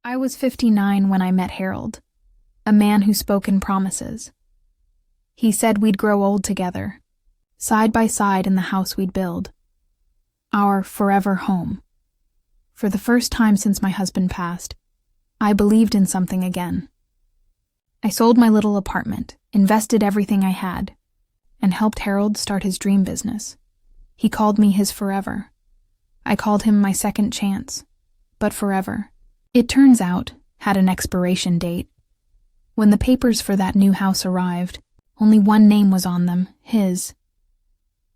I was 59 when I met Harold, a man who spoke in promises. He said we'd grow old together, side by side in the house we'd build, our forever home. For the first time since my husband passed, I believed in something again. I sold my little apartment, invested everything I had, and helped Harold start his dream business. He called me his forever. I called him my second chance, but forever. It turns out, had an expiration date. When the papers for that new house arrived, only one name was on them, his.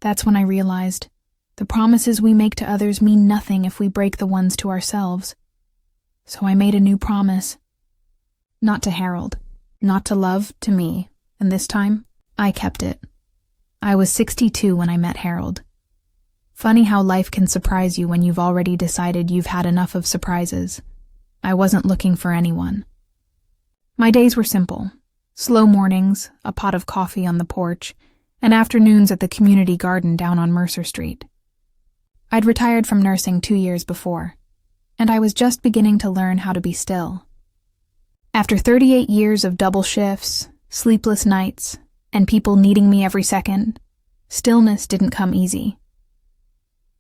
That's when I realized the promises we make to others mean nothing if we break the ones to ourselves. So I made a new promise. Not to Harold, not to love, to me, and this time, I kept it. I was 62 when I met Harold. Funny how life can surprise you when you've already decided you've had enough of surprises. I wasn't looking for anyone. My days were simple. Slow mornings, a pot of coffee on the porch, and afternoons at the community garden down on Mercer Street. I'd retired from nursing 2 years before, and I was just beginning to learn how to be still. After 38 years of double shifts, sleepless nights, and people needing me every second, stillness didn't come easy.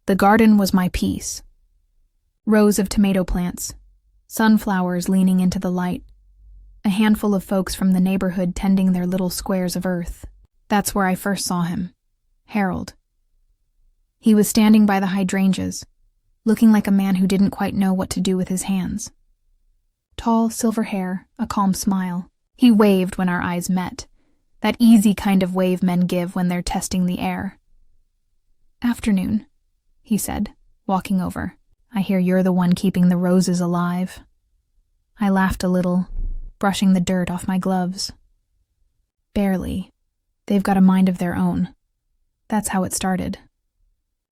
The garden was my peace. Rows of tomato plants, sunflowers leaning into the light, a handful of folks from the neighborhood tending their little squares of earth. That's where I first saw him, Harold. He was standing by the hydrangeas, looking like a man who didn't quite know what to do with his hands. Tall, silver hair, a calm smile. He waved when our eyes met, that easy kind of wave men give when they're testing the air. "Afternoon," he said, walking over. "I hear you're the one keeping the roses alive." I laughed a little, brushing the dirt off my gloves. "Barely. They've got a mind of their own." That's how it started.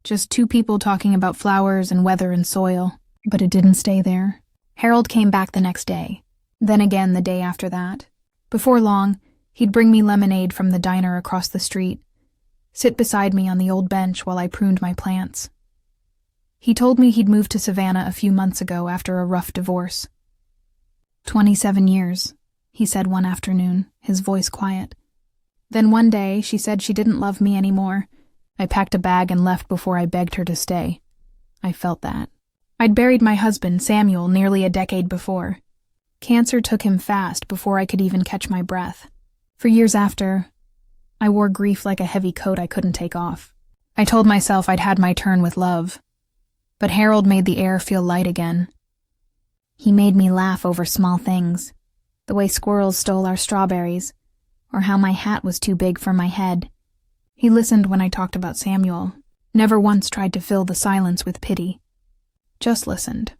Just two people talking about flowers and weather and soil, but it didn't stay there. Harold came back the next day, then again the day after that. Before long, he'd bring me lemonade from the diner across the street, sit beside me on the old bench while I pruned my plants. He told me he'd moved to Savannah a few months ago after a rough divorce. 27 years, he said one afternoon, his voice quiet. Then one day, she said she didn't love me anymore. I packed a bag and left before I begged her to stay. I felt that. I'd buried my husband, Samuel, nearly a decade before. Cancer took him fast before I could even catch my breath. For years after, I wore grief like a heavy coat I couldn't take off. I told myself I'd had my turn with love. But Harold made the air feel light again. He made me laugh over small things, the way squirrels stole our strawberries, or how my hat was too big for my head. He listened when I talked about Samuel, never once tried to fill the silence with pity. Just listened.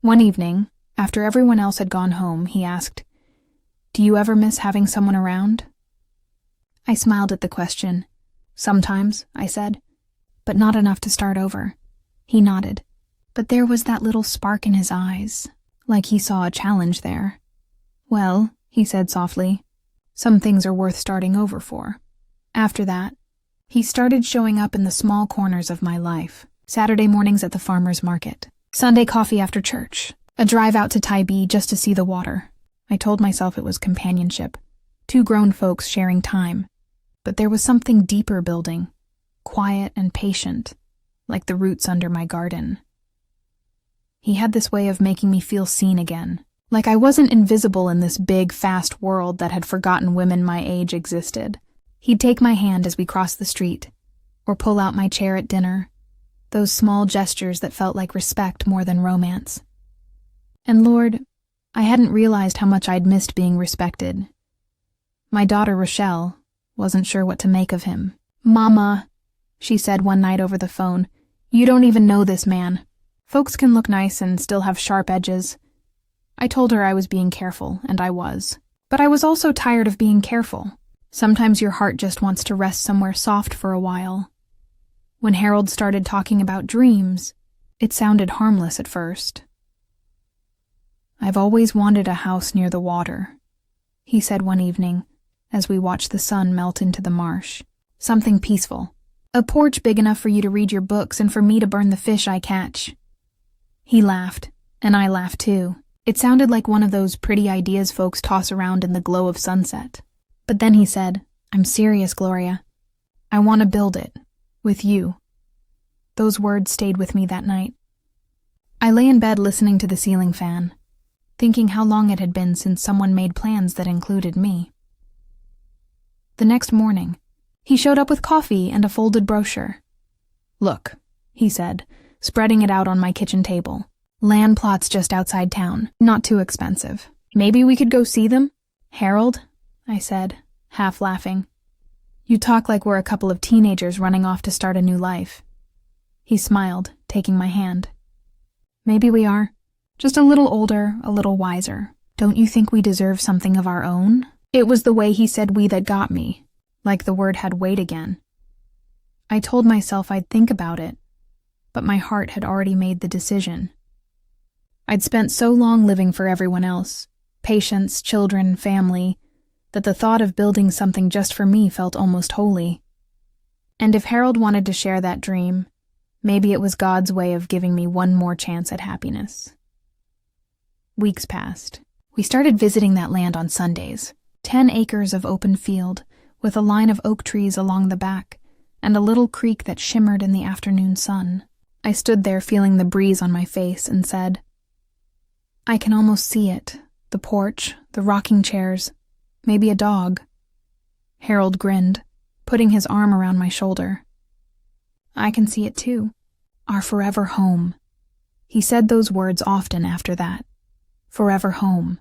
One evening, after everyone else had gone home, he asked, "Do you ever miss having someone around?" I smiled at the question. "Sometimes," I said, "but not enough to start over." He nodded, but there was that little spark in his eyes, like he saw a challenge there. "Well," he said softly, "some things are worth starting over for." After that, he started showing up in the small corners of my life. Saturday mornings at the farmer's market, Sunday coffee after church, a drive out to Tybee just to see the water. I told myself it was companionship, two grown folks sharing time, but there was something deeper building, quiet and patient, like the roots under my garden. He had this way of making me feel seen again, like I wasn't invisible in this big, fast world that had forgotten women my age existed. He'd take my hand as we crossed the street, or pull out my chair at dinner, those small gestures that felt like respect more than romance. And Lord, I hadn't realized how much I'd missed being respected. My daughter, Rochelle, wasn't sure what to make of him. "Mama," she said one night over the phone, "you don't even know this man. Folks can look nice and still have sharp edges." I told her I was being careful, and I was. But I was also tired of being careful. Sometimes your heart just wants to rest somewhere soft for a while. When Harold started talking about dreams, it sounded harmless at first. "I've always wanted a house near the water," he said one evening, as we watched the sun melt into the marsh. "Something peaceful. A porch big enough for you to read your books and for me to burn the fish I catch." He laughed, And I laughed too. It sounded like one of those pretty ideas folks toss around in the glow of sunset. But then he said, "I'm serious, Gloria. I want to build it. With you." Those words stayed with me that night. I lay in bed listening to the ceiling fan, thinking how long it had been since someone made plans that included me. The next morning, he showed up with coffee and a folded brochure. "Look," he said, spreading it out on my kitchen table. "Land plots just outside town, not too expensive. Maybe we could go see them?" "Harold," I said, half laughing. "You talk like we're a couple of teenagers running off to start a new life." He smiled, taking my hand. "Maybe we are. Just a little older, a little wiser. Don't you think we deserve something of our own?" It was the way he said "we" that got me, like the word had weight again. I told myself I'd think about it, but my heart had already made the decision. I'd spent so long living for everyone else, patients, children, family, that the thought of building something just for me felt almost holy. And if Harold wanted to share that dream, maybe it was God's way of giving me one more chance at happiness. Weeks passed. We started visiting that land on Sundays. 10 acres of open field, with a line of oak trees along the back, and a little creek that shimmered in the afternoon sun. I stood there feeling the breeze on my face and said, "I can almost see it, the porch, the rocking chairs, maybe a dog." Harold grinned, putting his arm around my shoulder. "I can see it too. Our forever home." He said those words often after that. Forever home.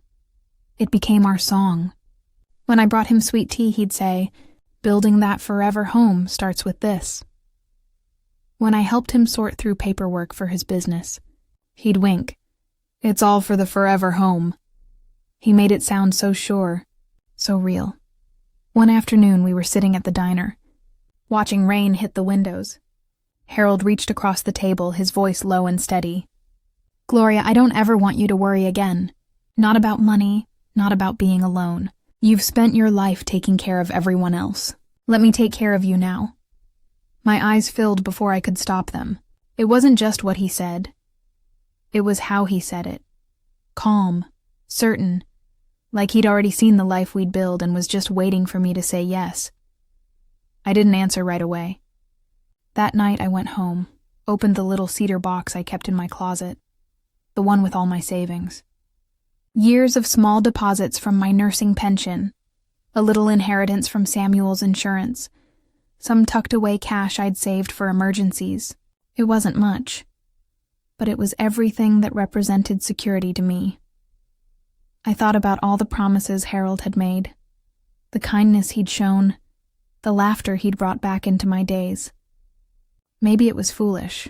It became our song. When I brought him sweet tea, he'd say, "Building that forever home starts with this." When I helped him sort through paperwork for his business, he'd wink. "It's all for the forever home." He made it sound so sure, so real. One afternoon we were sitting at the diner, watching rain hit the windows. Harold reached across the table, his voice low and steady. "Gloria, I don't ever want you to worry again. Not about money, not about being alone. You've spent your life taking care of everyone else. Let me take care of you now." My eyes filled before I could stop them. It wasn't just what he said. It was how he said it. Calm, certain, like he'd already seen the life we'd build and was just waiting for me to say yes. I didn't answer right away. That night I went home, opened the little cedar box I kept in my closet, the one with all my savings. Years of small deposits from my nursing pension, a little inheritance from Samuel's insurance, some tucked away cash I'd saved for emergencies. It wasn't much, but it was everything that represented security to me. I thought about all the promises Harold had made, the kindness he'd shown, the laughter he'd brought back into my days. Maybe it was foolish,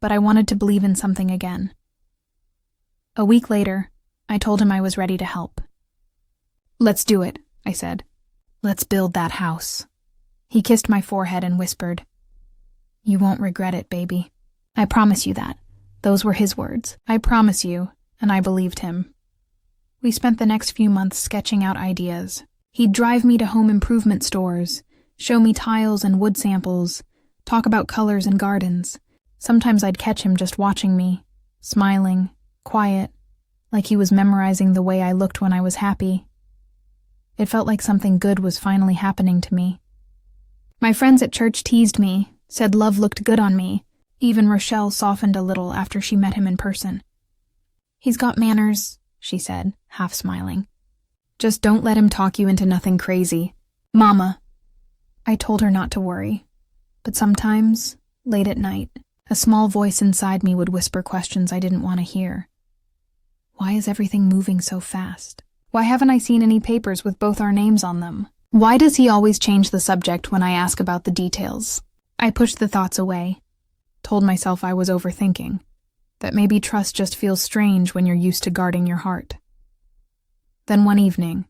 but I wanted to believe in something again. A week later, I told him I was ready to help. "Let's do it," I said. "Let's build that house." He kissed my forehead and whispered, "You won't regret it, baby. I promise you that." Those were his words. I promise you, and I believed him. We spent the next few months sketching out ideas. He'd drive me to home improvement stores, show me tiles and wood samples, talk about colors and gardens. Sometimes I'd catch him just watching me, smiling, quiet, like he was memorizing the way I looked when I was happy. It felt like something good was finally happening to me. My friends at church teased me, said love looked good on me. Even Rochelle softened a little after she met him in person. "He's got manners," she said, half smiling. "Just don't let him talk you into nothing crazy." "Mama." I told her not to worry. But sometimes, late at night, a small voice inside me would whisper questions I didn't want to hear. Why is everything moving so fast? Why haven't I seen any papers with both our names on them? Why does he always change the subject when I ask about the details? I pushed the thoughts away, told myself I was overthinking, that maybe trust just feels strange when you're used to guarding your heart. Then one evening,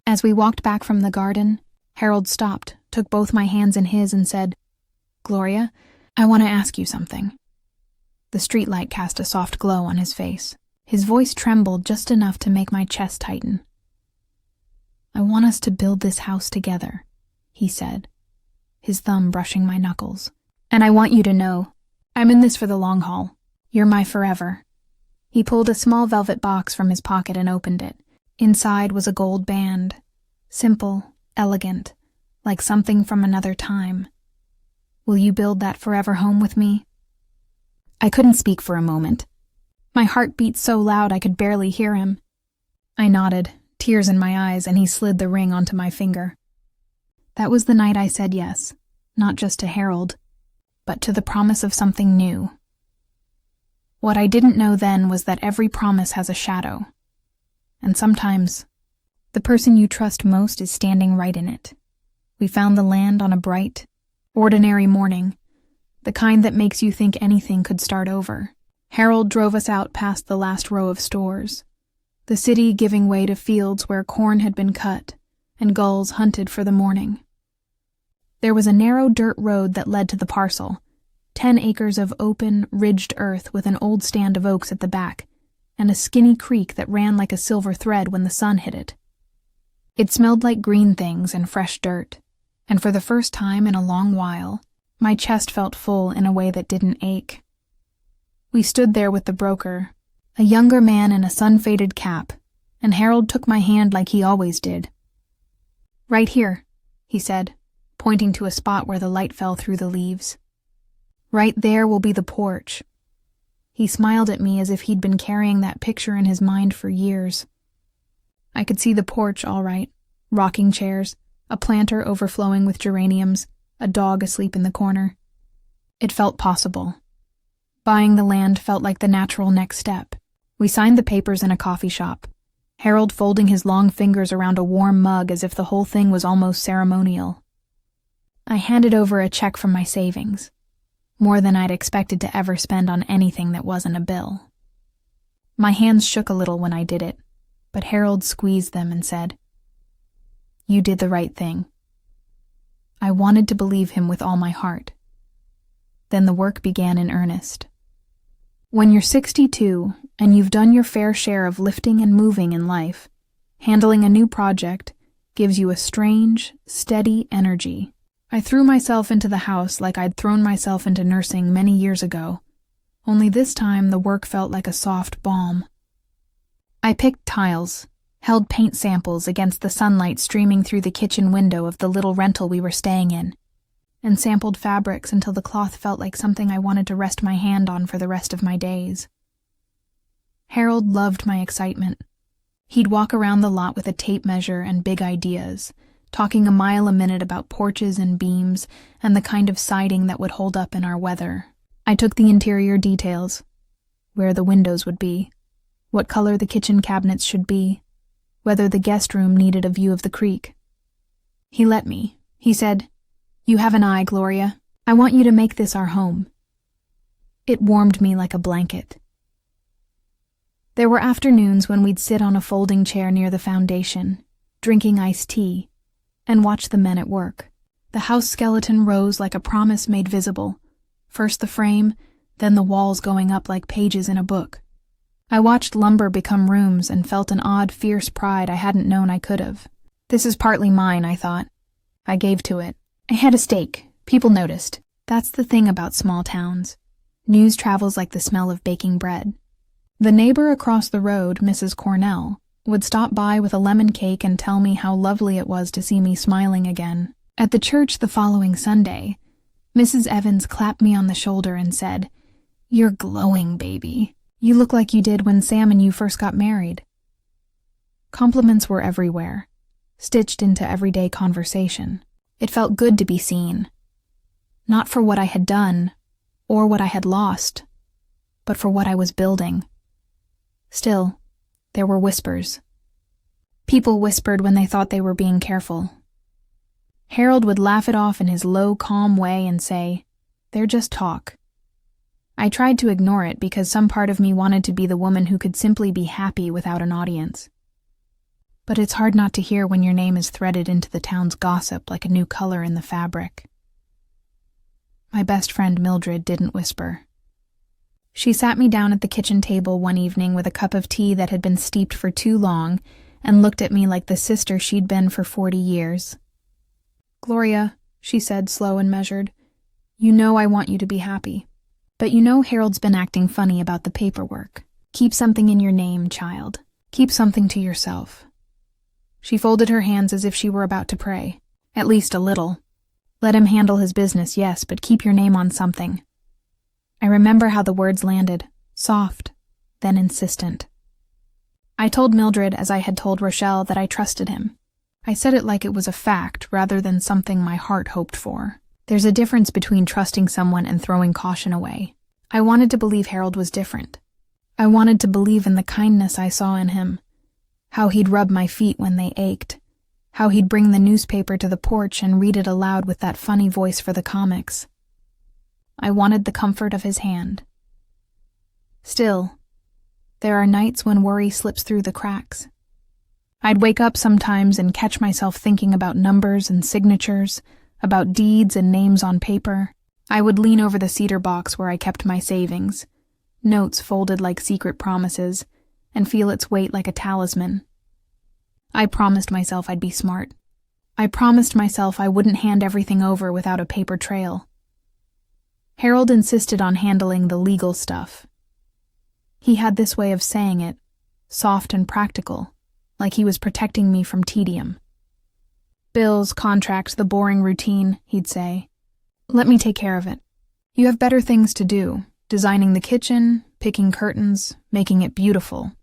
as we walked back from the garden, Harold stopped, took both my hands in his and said, "Gloria, I want to ask you something." The streetlight cast a soft glow on his face. His voice trembled just enough to make my chest tighten. "I want us to build this house together," he said, his thumb brushing my knuckles. "And I want you to know, I'm in this for the long haul. You're my forever." He pulled a small velvet box from his pocket and opened it. Inside was a gold band. Simple, elegant, like something from another time. Will you build that forever home with me? I couldn't speak for a moment. My heart beat so loud I could barely hear him. I nodded, tears in my eyes, and he slid the ring onto my finger. That was the night I said yes, not just to Harold, but to the promise of something new. What I didn't know then was that every promise has a shadow. And sometimes, the person you trust most is standing right in it. We found the land on a bright, ordinary morning, the kind that makes you think anything could start over. Harold drove us out past the last row of stores, the city giving way to fields where corn had been cut and gulls hunted for the morning. There was a narrow dirt road that led to the parcel, 10 acres of open, ridged earth with an old stand of oaks at the back, and a skinny creek that ran like a silver thread when the sun hit it. It smelled like green things and fresh dirt, and for the first time in a long while, my chest felt full in a way that didn't ache. We stood there with the broker, a younger man in a sun-faded cap, and Harold took my hand like he always did. "Right here," he said, pointing to a spot where the light fell through the leaves. "Right there will be the porch." He smiled at me as if he'd been carrying that picture in his mind for years. I could see the porch all right, rocking chairs, a planter overflowing with geraniums, a dog asleep in the corner. It felt possible. Buying the land felt like the natural next step. We signed the papers in a coffee shop, Harold folding his long fingers around a warm mug as if the whole thing was almost ceremonial. I handed over a check from my savings, more than I'd expected to ever spend on anything that wasn't a bill. My hands shook a little when I did it, but Harold squeezed them and said, "You did the right thing." I wanted to believe him with all my heart. Then the work began in earnest. When you're 62 and you've done your fair share of lifting and moving in life, handling a new project gives you a strange, steady energy. I threw myself into the house like I'd thrown myself into nursing many years ago, only this time the work felt like a soft balm. I picked tiles, held paint samples against the sunlight streaming through the kitchen window of the little rental we were staying in, and sampled fabrics until the cloth felt like something I wanted to rest my hand on for the rest of my days. Harold loved my excitement. He'd walk around the lot with a tape measure and big ideas, talking a mile a minute about porches and beams and the kind of siding that would hold up in our weather. I took the interior details, where the windows would be, what color the kitchen cabinets should be, whether the guest room needed a view of the creek. He let me. He said, "You have an eye, Gloria. I want you to make this our home." It warmed me like a blanket. There were afternoons when we'd sit on a folding chair near the foundation, drinking iced tea, and watch the men at work. The house skeleton rose like a promise made visible, first the frame, then the walls going up like pages in a book. I watched lumber become rooms and felt an odd, fierce pride I hadn't known I could have. This is partly mine, I thought. I gave to it. I had a stake. People noticed. That's the thing about small towns. News travels like the smell of baking bread. The neighbor across the road, Mrs. Cornell, would stop by with a lemon cake and tell me how lovely it was to see me smiling again. At the church the following Sunday, Mrs. Evans clapped me on the shoulder and said, "You're glowing, baby. You look like you did when Sam and you first got married." Compliments were everywhere, stitched into everyday conversation. It felt good to be seen. Not for what I had done, or what I had lost, but for what I was building. Still, there were whispers. People whispered when they thought they were being careful. Harold would laugh it off in his low, calm way and say, "They're just talk." I tried to ignore it because some part of me wanted to be the woman who could simply be happy without an audience. But it's hard not to hear when your name is threaded into the town's gossip like a new color in the fabric. My best friend Mildred didn't whisper. She sat me down at the kitchen table one evening with a cup of tea that had been steeped for too long and looked at me like the sister she'd been for 40 years. "Gloria," she said, slow and measured, "you know I want you to be happy. But you know Harold's been acting funny about the paperwork. Keep something in your name, child. Keep something to yourself. She folded her hands as if she were about to pray. At least a little. Let him handle his business, yes, but keep your name on something. I remember how the words landed, soft, then insistent. I told Mildred, as I had told Rochelle, that I trusted him. I said it like it was a fact rather than something my heart hoped for. There's a difference between trusting someone and throwing caution away. I wanted to believe Harold was different. I wanted to believe in the kindness I saw in him, how he'd rub my feet when they ached, how he'd bring the newspaper to the porch and read it aloud with that funny voice for the comics. I wanted the comfort of his hand. Still, there are nights when worry slips through the cracks. I'd wake up sometimes and catch myself thinking about numbers and signatures, about deeds and names on paper. I would lean over the cedar box where I kept my savings, notes folded like secret promises, and feel its weight like a talisman. I promised myself I'd be smart. I promised myself I wouldn't hand everything over without a paper trail. Harold insisted on handling the legal stuff. He had this way of saying it, soft and practical, like he was protecting me from tedium. Bills, contracts, the boring routine, he'd say. Let me take care of it. You have better things to do, designing the kitchen, picking curtains, making it beautiful.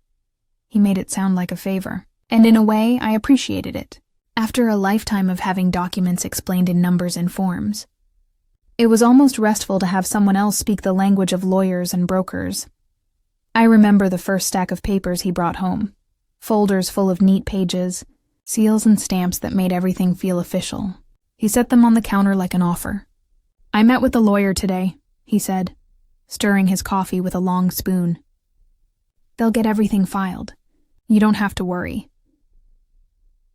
He made it sound like a favor, and in a way, I appreciated it. After a lifetime of having documents explained in numbers and forms, it was almost restful to have someone else speak the language of lawyers and brokers. I remember the first stack of papers he brought home, folders full of neat pages, seals and stamps that made everything feel official. He set them on the counter like an offer. I met with the lawyer today, he said, stirring his coffee with a long spoon. They'll get everything filed. You don't have to worry.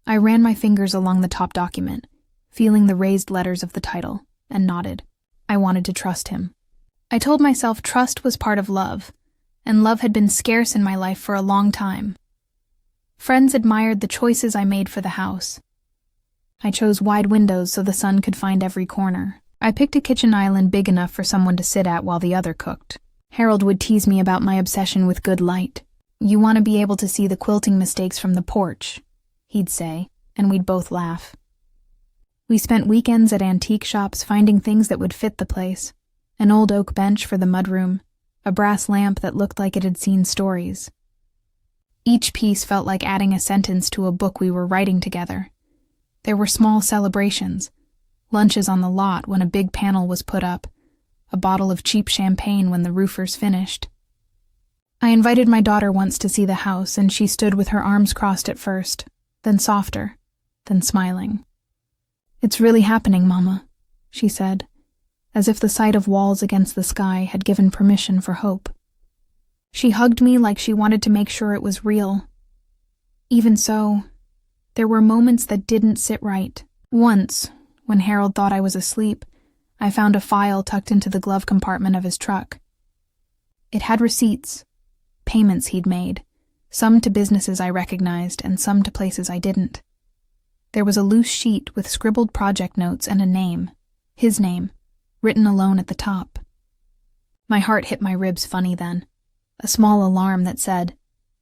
I ran my fingers along the top document, feeling the raised letters of the title, and nodded. I wanted to trust him. I told myself trust was part of love, and love had been scarce in my life for a long time. Friends admired the choices I made for the house. I chose wide windows so the sun could find every corner. I picked a kitchen island big enough for someone to sit at while the other cooked. Harold would tease me about my obsession with good light. You want to be able to see the quilting mistakes from the porch, he'd say, and we'd both laugh. We spent weekends at antique shops finding things that would fit the place. An old oak bench for the mudroom, a brass lamp that looked like it had seen stories. Each piece felt like adding a sentence to a book we were writing together. There were small celebrations, lunches on the lot when a big panel was put up, a bottle of cheap champagne when the roofers finished. I invited my daughter once to see the house, and she stood with her arms crossed at first, then softer, then smiling. It's really happening, Mama, she said, as if the sight of walls against the sky had given permission for hope. She hugged me like she wanted to make sure it was real. Even so, there were moments that didn't sit right. Once, when Harold thought I was asleep, I found a file tucked into the glove compartment of his truck. It had receipts, payments he'd made, some to businesses I recognized and some to places I didn't. There was a loose sheet with scribbled project notes and a name, his name, written alone at the top. My heart hit my ribs funny then, a small alarm that said,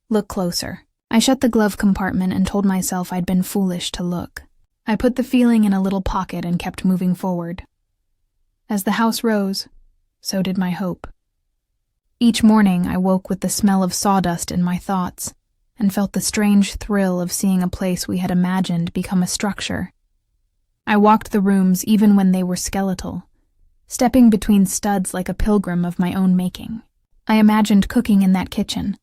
"Look closer." I shut the glove compartment and told myself I'd been foolish to look. I put the feeling in a little pocket and kept moving forward. As the house rose, so did my hope. Each morning I woke with the smell of sawdust in my thoughts and felt the strange thrill of seeing a place we had imagined become a structure. I walked the rooms even when they were skeletal, stepping between studs like a pilgrim of my own making. I imagined cooking in that kitchen,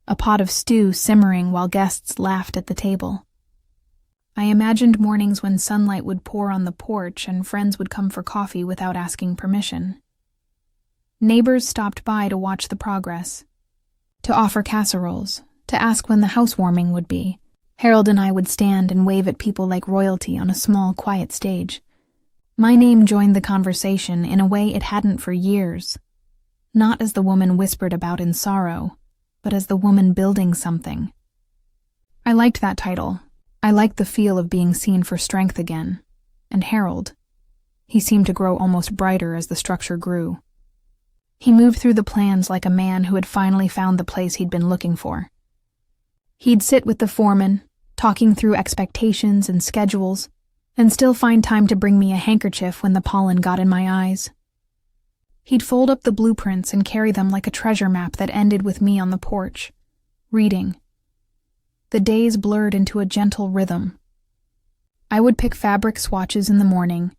a pot of stew simmering while guests laughed at the table. I imagined mornings when sunlight would pour on the porch and friends would come for coffee without asking permission. Neighbors stopped by to watch the progress, to offer casseroles, to ask when the housewarming would be. Harold and I would stand and wave at people like royalty on a small, quiet stage. My name joined the conversation in a way it hadn't for years, not as the woman whispered about in sorrow, but as the woman building something. I liked that title. I liked the feel of being seen for strength again. And Harold, he seemed to grow almost brighter as the structure grew. He moved through the plans like a man who had finally found the place he'd been looking for. He'd sit with the foreman, talking through expectations and schedules, and still find time to bring me a handkerchief when the pollen got in my eyes. He'd fold up the blueprints and carry them like a treasure map that ended with me on the porch, reading. The days blurred into a gentle rhythm. I would pick fabric swatches in the morning,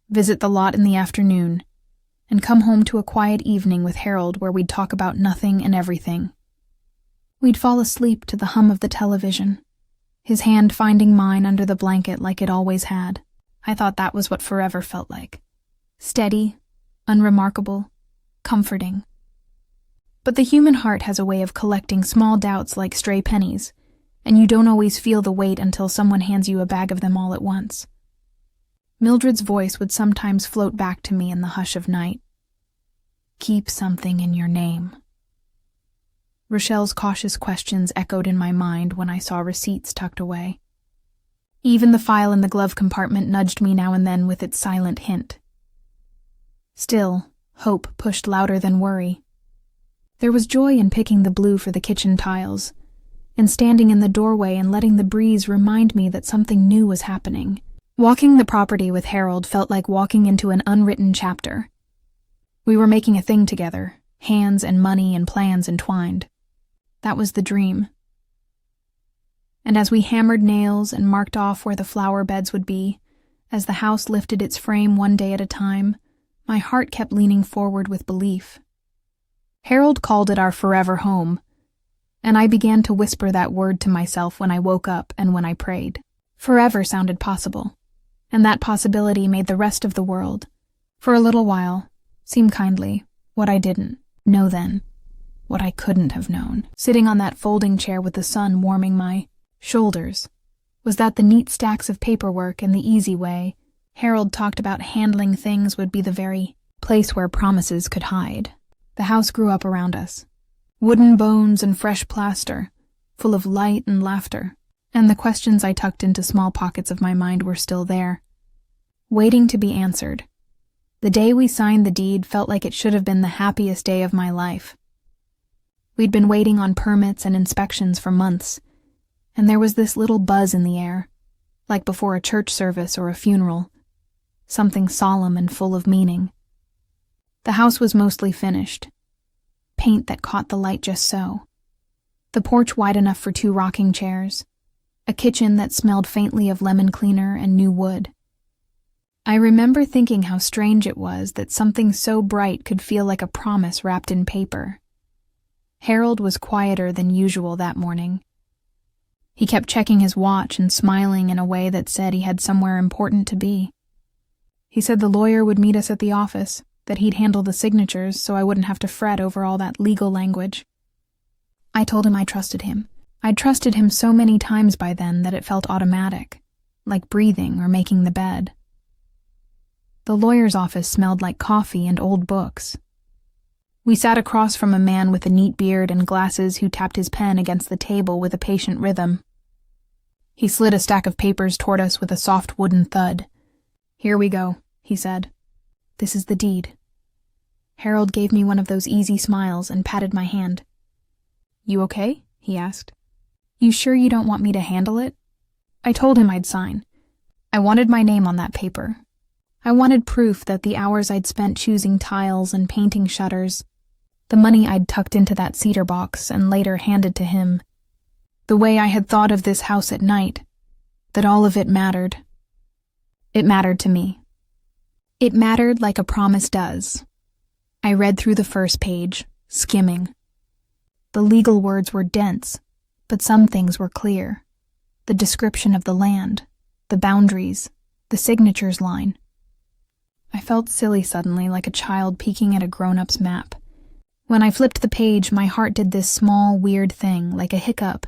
visit the lot in the afternoon, and come home to a quiet evening with Harold where we'd talk about nothing and everything. We'd fall asleep to the hum of the television, his hand finding mine under the blanket like it always had. I thought that was what forever felt like. Steady, unremarkable, comforting. But the human heart has a way of collecting small doubts like stray pennies, and you don't always feel the weight until someone hands you a bag of them all at once. Mildred's voice would sometimes float back to me in the hush of night. Keep something in your name. Rochelle's cautious questions echoed in my mind when I saw receipts tucked away. Even the file in the glove compartment nudged me now and then with its silent hint. Still, hope pushed louder than worry. There was joy in picking the blue for the kitchen tiles, and standing in the doorway and letting the breeze remind me that something new was happening. Walking the property with Harold felt like walking into an unwritten chapter. We were making a thing together, hands and money and plans entwined. That was the dream. And as we hammered nails and marked off where the flower beds would be, as the house lifted its frame one day at a time, my heart kept leaning forward with belief. Harold called it our forever home, and I began to whisper that word to myself when I woke up and when I prayed. Forever sounded possible, and that possibility made the rest of the world, for a little while, seem kindly what I didn't know then, what I couldn't have known. Sitting on that folding chair with the sun warming my shoulders, was that the neat stacks of paperwork and the easy way Harold talked about handling things would be the very place where promises could hide. The house grew up around us. Wooden bones and fresh plaster, full of light and laughter, and the questions I tucked into small pockets of my mind were still there, waiting to be answered. The day we signed the deed felt like it should have been the happiest day of my life. We'd been waiting on permits and inspections for months, and there was this little buzz in the air, like before a church service or a funeral, something solemn and full of meaning. The house was mostly finished, paint that caught the light just so, the porch wide enough for 2 rocking chairs, a kitchen that smelled faintly of lemon cleaner and new wood. I remember thinking how strange it was that something so bright could feel like a promise wrapped in paper. Harold was quieter than usual that morning. He kept checking his watch and smiling in a way that said he had somewhere important to be. He said the lawyer would meet us at the office, that he'd handle the signatures so I wouldn't have to fret over all that legal language. I told him I trusted him. I'd trusted him so many times by then that it felt automatic, like breathing or making the bed. The lawyer's office smelled like coffee and old books. We sat across from a man with a neat beard and glasses who tapped his pen against the table with a patient rhythm. He slid a stack of papers toward us with a soft wooden thud. "Here we go," he said. "This is the deed." Harold gave me one of those easy smiles and patted my hand. "You okay?" he asked. "You sure you don't want me to handle it?" I told him I'd sign. I wanted my name on that paper. I wanted proof that the hours I'd spent choosing tiles and painting shutters, the money I'd tucked into that cedar box and later handed to him, the way I had thought of this house at night, that all of it mattered. It mattered to me. It mattered like a promise does. I read through the first page, skimming. The legal words were dense, but some things were clear. The description of the land, the boundaries, the signatures line. I felt silly suddenly, like a child peeking at a grown-up's map. When I flipped the page, my heart did this small, weird thing, like a hiccup.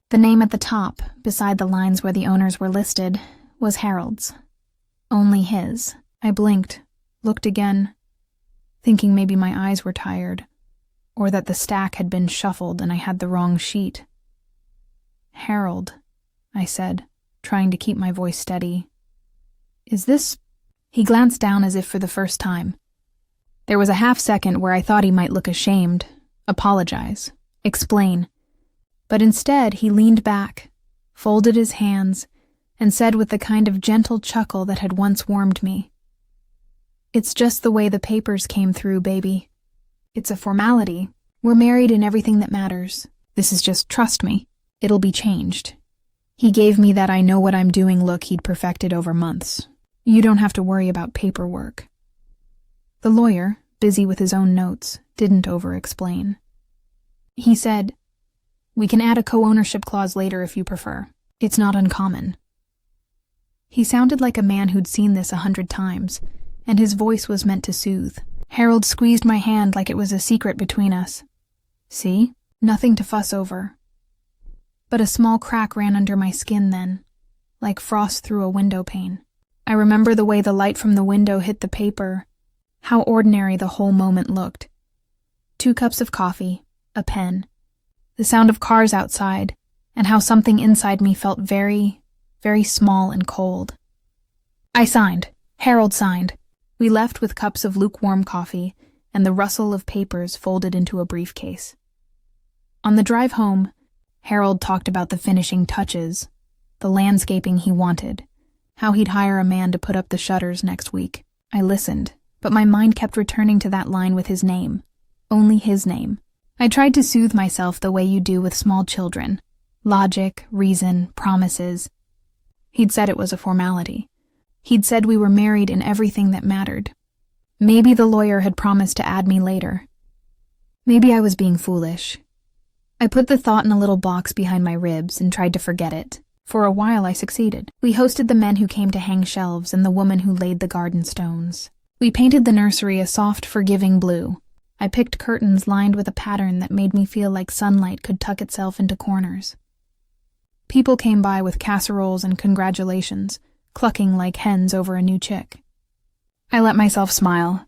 The name at the top, beside the lines where the owners were listed, was Harold's. Only his. I blinked, looked again, thinking maybe my eyes were tired, or that the stack had been shuffled and I had the wrong sheet. "Harold," I said, trying to keep my voice steady. "Is this—" He glanced down as if for the first time. There was a half-second where I thought he might look ashamed, apologize, explain. But instead, he leaned back, folded his hands, and said with the kind of gentle chuckle that had once warmed me, "It's just the way the papers came through, baby. It's a formality. We're married in everything that matters. This is just trust me. It'll be changed." He gave me that I know what I'm doing look he'd perfected over months. "You don't have to worry about paperwork." The lawyer, busy with his own notes, didn't over-explain. He said, "We can add a co-ownership clause later if you prefer. It's not uncommon." He sounded like a man who'd seen this 100 times, and his voice was meant to soothe. Harold squeezed my hand like it was a secret between us. "See? Nothing to fuss over." But a small crack ran under my skin then, like frost through a window pane. I remember the way the light from the window hit the paper, how ordinary the whole moment looked. 2 cups of coffee, a pen, the sound of cars outside, and how something inside me felt very, very small and cold. I signed. Harold signed. We left with cups of lukewarm coffee and the rustle of papers folded into a briefcase. On the drive home, Harold talked about the finishing touches, the landscaping he wanted, how he'd hire a man to put up the shutters next week. I listened, but my mind kept returning to that line with his name. Only his name. I tried to soothe myself the way you do with small children. Logic, reason, promises. He'd said it was a formality. He'd said we were married in everything that mattered. Maybe the lawyer had promised to add me later. Maybe I was being foolish. I put the thought in a little box behind my ribs and tried to forget it. For a while I succeeded. We hosted the men who came to hang shelves and the woman who laid the garden stones. We painted the nursery a soft, forgiving blue. I picked curtains lined with a pattern that made me feel like sunlight could tuck itself into corners. People came by with casseroles and congratulations, clucking like hens over a new chick. I let myself smile.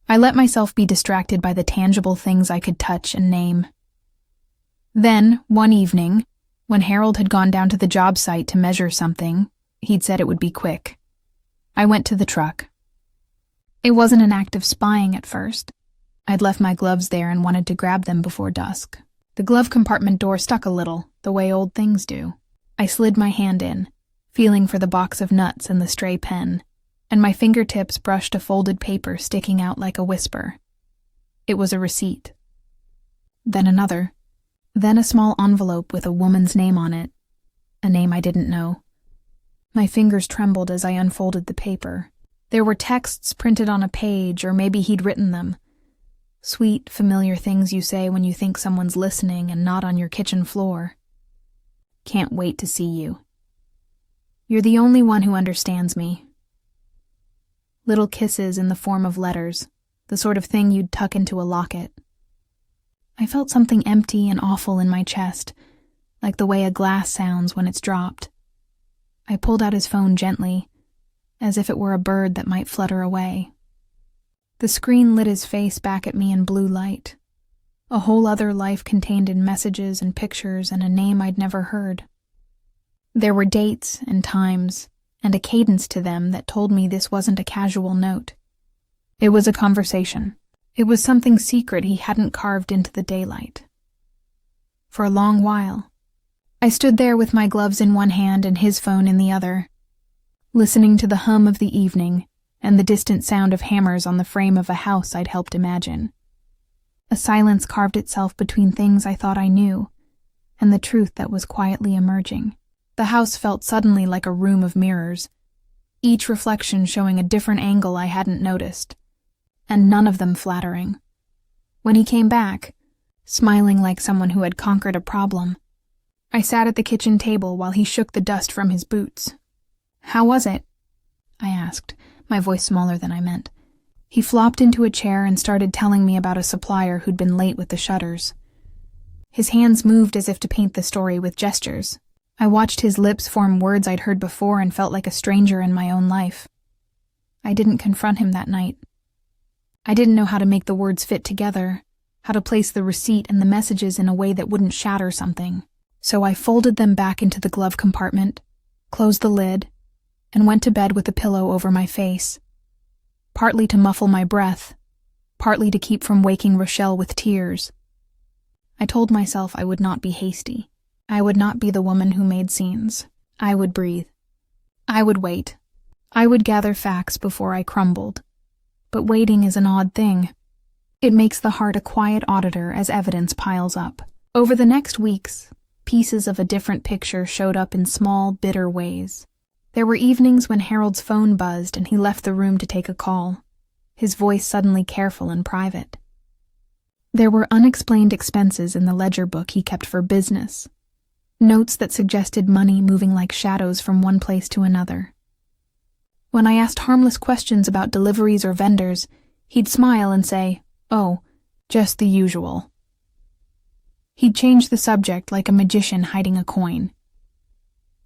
I let myself be distracted by the tangible things I could touch and name. Then, one evening, when Harold had gone down to the job site to measure something, he'd said it would be quick. I went to the truck. It wasn't an act of spying at first. I'd left my gloves there and wanted to grab them before dusk. The glove compartment door stuck a little, the way old things do. I slid my hand in, feeling for the box of nuts and the stray pen, and my fingertips brushed a folded paper sticking out like a whisper. It was a receipt. Then another. Then a small envelope with a woman's name on it, a name I didn't know. My fingers trembled as I unfolded the paper. There were texts printed on a page, or maybe he'd written them. Sweet, familiar things you say when you think someone's listening and not on your kitchen floor. Can't wait to see you. You're the only one who understands me. Little kisses in the form of letters, the sort of thing you'd tuck into a locket. I felt something empty and awful in my chest, like the way a glass sounds when it's dropped. I pulled out his phone gently, as if it were a bird that might flutter away. The screen lit his face back at me in blue light, a whole other life contained in messages and pictures and a name I'd never heard. There were dates and times and a cadence to them that told me this wasn't a casual note. It was a conversation. It was something secret he hadn't carved into the daylight. For a long while, I stood there with my gloves in one hand and his phone in the other, listening to the hum of the evening and the distant sound of hammers on the frame of a house I'd helped imagine. A silence carved itself between things I thought I knew and the truth that was quietly emerging. The house felt suddenly like a room of mirrors, each reflection showing a different angle I hadn't noticed, and none of them flattering. When he came back, smiling like someone who had conquered a problem, I sat at the kitchen table while he shook the dust from his boots. "How was it?" I asked, my voice smaller than I meant. He flopped into a chair and started telling me about a supplier who'd been late with the shutters. His hands moved as if to paint the story with gestures. I watched his lips form words I'd heard before and felt like a stranger in my own life. I didn't confront him that night. I didn't know how to make the words fit together, how to place the receipt and the messages in a way that wouldn't shatter something. So I folded them back into the glove compartment, closed the lid, and went to bed with a pillow over my face, partly to muffle my breath, partly to keep from waking Rochelle with tears. I told myself I would not be hasty. I would not be the woman who made scenes. I would breathe. I would wait. I would gather facts before I crumbled. But waiting is an odd thing. It makes the heart a quiet auditor as evidence piles up. Over the next weeks, pieces of a different picture showed up in small, bitter ways. There were evenings when Harold's phone buzzed and he left the room to take a call, his voice suddenly careful and private. There were unexplained expenses in the ledger book he kept for business, notes that suggested money moving like shadows from one place to another. When I asked harmless questions about deliveries or vendors, he'd smile and say, "Oh, just the usual." He'd change the subject like a magician hiding a coin.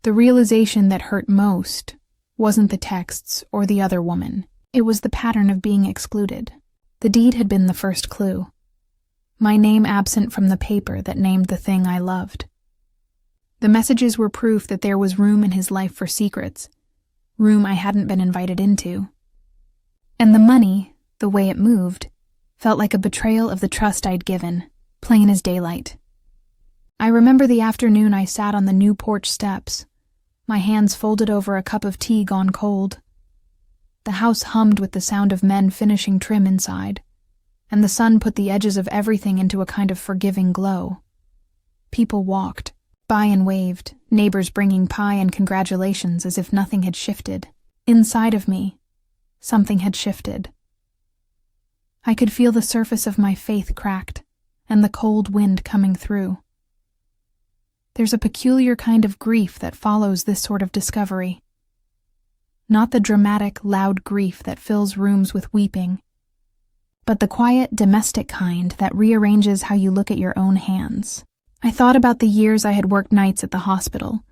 The realization that hurt most wasn't the texts or the other woman. It was the pattern of being excluded. The deed had been the first clue. My name absent from the paper that named the thing I loved. The messages were proof that there was room in his life for secrets, room I hadn't been invited into. And the money, the way it moved, felt like a betrayal of the trust I'd given, plain as daylight. I remember the afternoon I sat on the new porch steps, my hands folded over a cup of tea gone cold. The house hummed with the sound of men finishing trim inside, and the sun put the edges of everything into a kind of forgiving glow. People walked by and waved, neighbors bringing pie and congratulations as if nothing had shifted. Inside of me, something had shifted. I could feel the surface of my faith cracked, and the cold wind coming through. There's a peculiar kind of grief that follows this sort of discovery. Not the dramatic, loud grief that fills rooms with weeping, but the quiet, domestic kind that rearranges how you look at your own hands. I thought about the years I had worked nights at the hospital,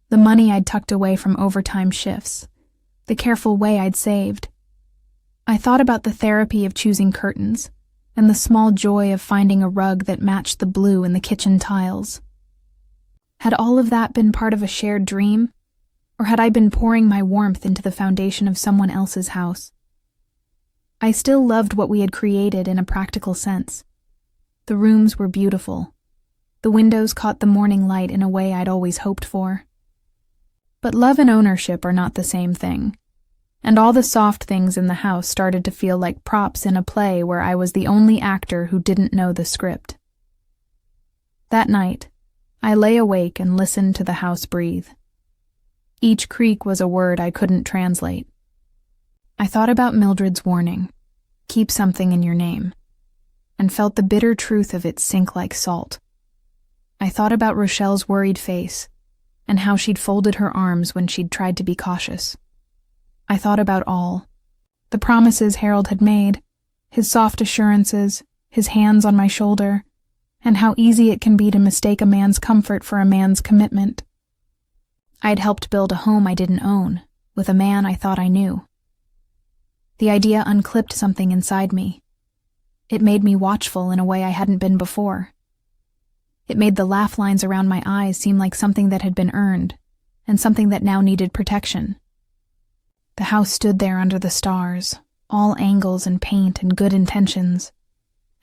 the money I'd tucked away from overtime shifts, the careful way I'd saved. I thought about the therapy of choosing curtains, and the small joy of finding a rug that matched the blue in the kitchen tiles. Had all of that been part of a shared dream, or had I been pouring my warmth into the foundation of someone else's house? I still loved what we had created in a practical sense. The rooms were beautiful. The windows caught the morning light in a way I'd always hoped for. But love and ownership are not the same thing, and all the soft things in the house started to feel like props in a play where I was the only actor who didn't know the script. That night, I lay awake and listened to the house breathe. Each creak was a word I couldn't translate. I thought about Mildred's warning, "Keep something in your name," and felt the bitter truth of it sink like salt. I thought about Rochelle's worried face, and how she'd folded her arms when she'd tried to be cautious. I thought about all. The promises Harold had made, his soft assurances, his hands on my shoulder, and how easy it can be to mistake a man's comfort for a man's commitment. I'd helped build a home I didn't own, with a man I thought I knew. The idea unclipped something inside me. It made me watchful in a way I hadn't been before. It made the laugh lines around my eyes seem like something that had been earned, and something that now needed protection. The house stood there under the stars, all angles and paint and good intentions,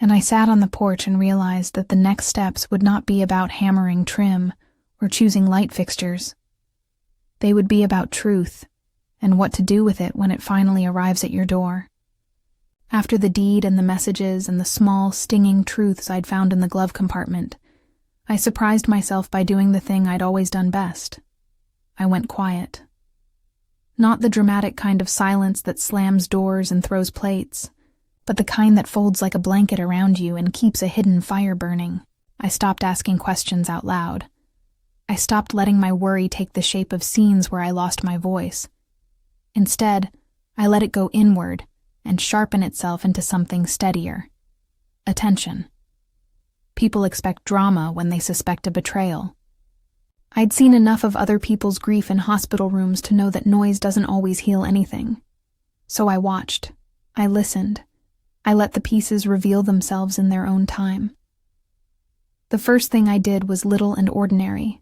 and I sat on the porch and realized that the next steps would not be about hammering trim or choosing light fixtures. They would be about truth, and what to do with it when it finally arrives at your door. After the deed and the messages and the small, stinging truths I'd found in the glove compartment, I surprised myself by doing the thing I'd always done best. I went quiet. Not the dramatic kind of silence that slams doors and throws plates, but the kind that folds like a blanket around you and keeps a hidden fire burning. I stopped asking questions out loud. I stopped letting my worry take the shape of scenes where I lost my voice. Instead, I let it go inward and sharpen itself into something steadier. Attention. People expect drama when they suspect a betrayal. I'd seen enough of other people's grief in hospital rooms to know that noise doesn't always heal anything. So I watched. I listened. I let the pieces reveal themselves in their own time. The first thing I did was little and ordinary.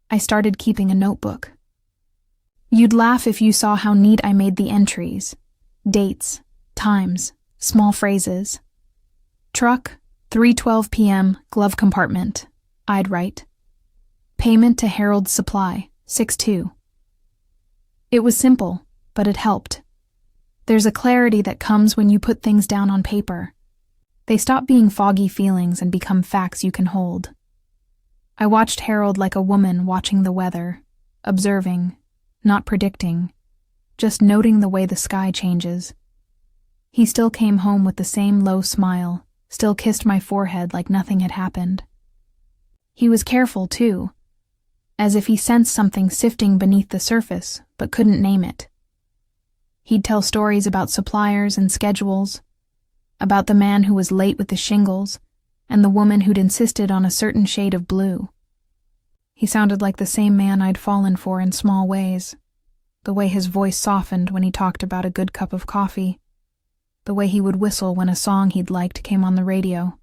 I started keeping a notebook. You'd laugh if you saw how neat I made the entries. Dates, times, Small phrases. Truck, 3:12 p.m., glove compartment. I'd write. Payment to Harold's Supply, 6-2. It was simple, but it helped. There's a clarity that comes when you put things down on paper. They stop being foggy feelings and become facts you can hold. I watched Harold like a woman watching the weather, observing, not predicting, just noting the way the sky changes. He still came home with the same low smile, still kissed my forehead like nothing had happened. He was careful, too, as if he sensed something sifting beneath the surface, but couldn't name it. He'd tell stories about suppliers and schedules, about the man who was late with the shingles, and the woman who'd insisted on a certain shade of blue. He sounded like the same man I'd fallen for in small ways, the way his voice softened when he talked about a good cup of coffee, the way he would whistle when a song he'd liked came on the radio.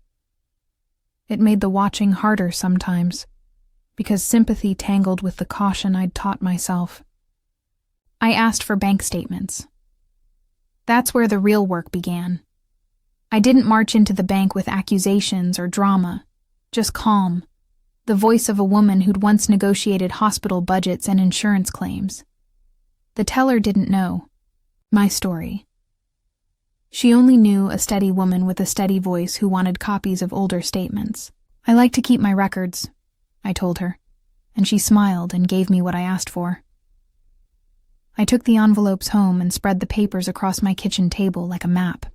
It made the watching harder sometimes, because sympathy tangled with the caution I'd taught myself. I asked for bank statements. That's where the real work began. I didn't march into the bank with accusations or drama, just calm, the voice of a woman who'd once negotiated hospital budgets and insurance claims. The teller didn't know my story. She only knew a steady woman with a steady voice who wanted copies of older statements. I like to keep my records, I told her, and she smiled and gave me what I asked for. I took the envelopes home and spread the papers across my kitchen table like a map.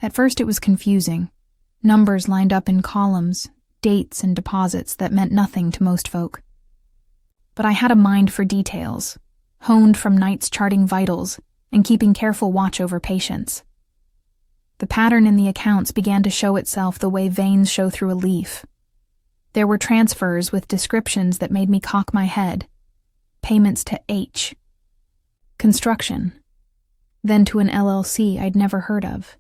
At first it was confusing. Numbers lined up in columns, dates and deposits that meant nothing to most folk. But I had a mind for details, honed from nights charting vitals and keeping careful watch over patients. The pattern in the accounts began to show itself the way veins show through a leaf. There were transfers with descriptions that made me cock my head. Payments to H. Construction. Then to an LLC I'd never heard of.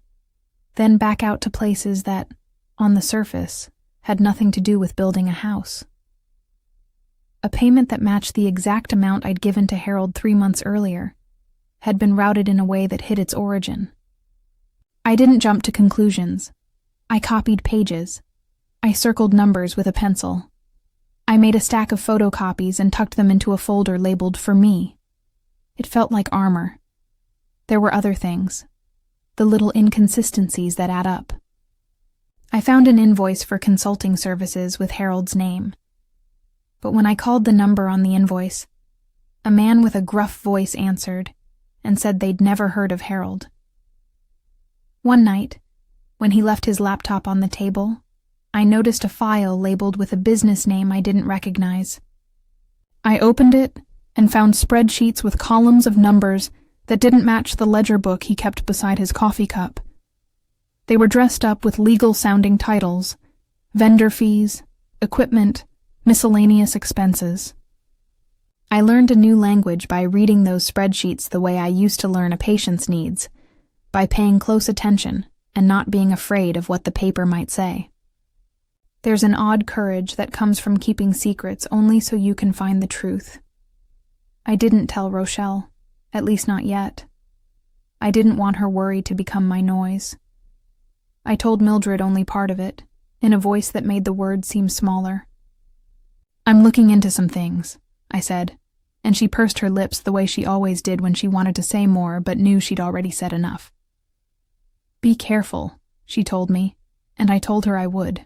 Then back out to places that, on the surface, had nothing to do with building a house. A payment that matched the exact amount I'd given to Harold 3 months earlier had been routed in a way that hid its origin. I didn't jump to conclusions. I copied pages. I circled numbers with a pencil. I made a stack of photocopies and tucked them into a folder labeled "For Me." It felt like armor. There were other things, the little inconsistencies that add up. I found an invoice for consulting services with Harold's name. But when I called the number on the invoice, a man with a gruff voice answered and said they'd never heard of Harold. One night, when he left his laptop on the table, I noticed a file labeled with a business name I didn't recognize. I opened it and found spreadsheets with columns of numbers that didn't match the ledger book he kept beside his coffee cup. They were dressed up with legal-sounding titles: vendor fees, equipment, miscellaneous expenses. I learned a new language by reading those spreadsheets the way I used to learn a patient's needs, by paying close attention and not being afraid of what the paper might say. There's an odd courage that comes from keeping secrets only so you can find the truth. I didn't tell Rochelle, at least not yet. I didn't want her worry to become my noise. I told Mildred only part of it, in a voice that made the words seem smaller. "I'm looking into some things," I said, and she pursed her lips the way she always did when she wanted to say more but knew she'd already said enough. "Be careful," she told me, and I told her I would.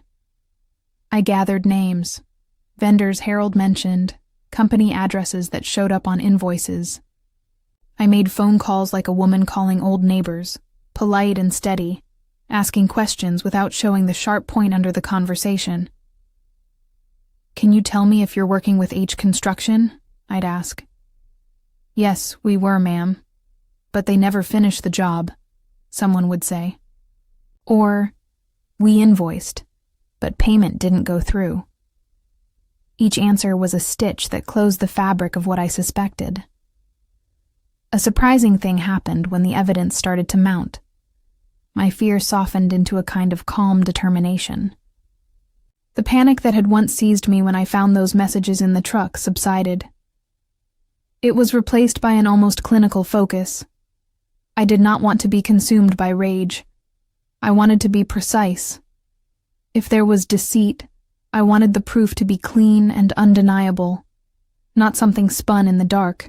I gathered names, vendors Harold mentioned, company addresses that showed up on invoices. I made phone calls like a woman calling old neighbors, polite and steady, asking questions without showing the sharp point under the conversation. "Can you tell me if you're working with H Construction?" I'd ask. "Yes, we were, ma'am. But they never finished the job," someone would say. Or, "We invoiced, but payment didn't go through." Each answer was a stitch that closed the fabric of what I suspected. A surprising thing happened when the evidence started to mount. My fear softened into a kind of calm determination. The panic that had once seized me when I found those messages in the truck subsided. It was replaced by an almost clinical focus. I did not want to be consumed by rage. I wanted to be precise. If there was deceit, I wanted the proof to be clean and undeniable, not something spun in the dark.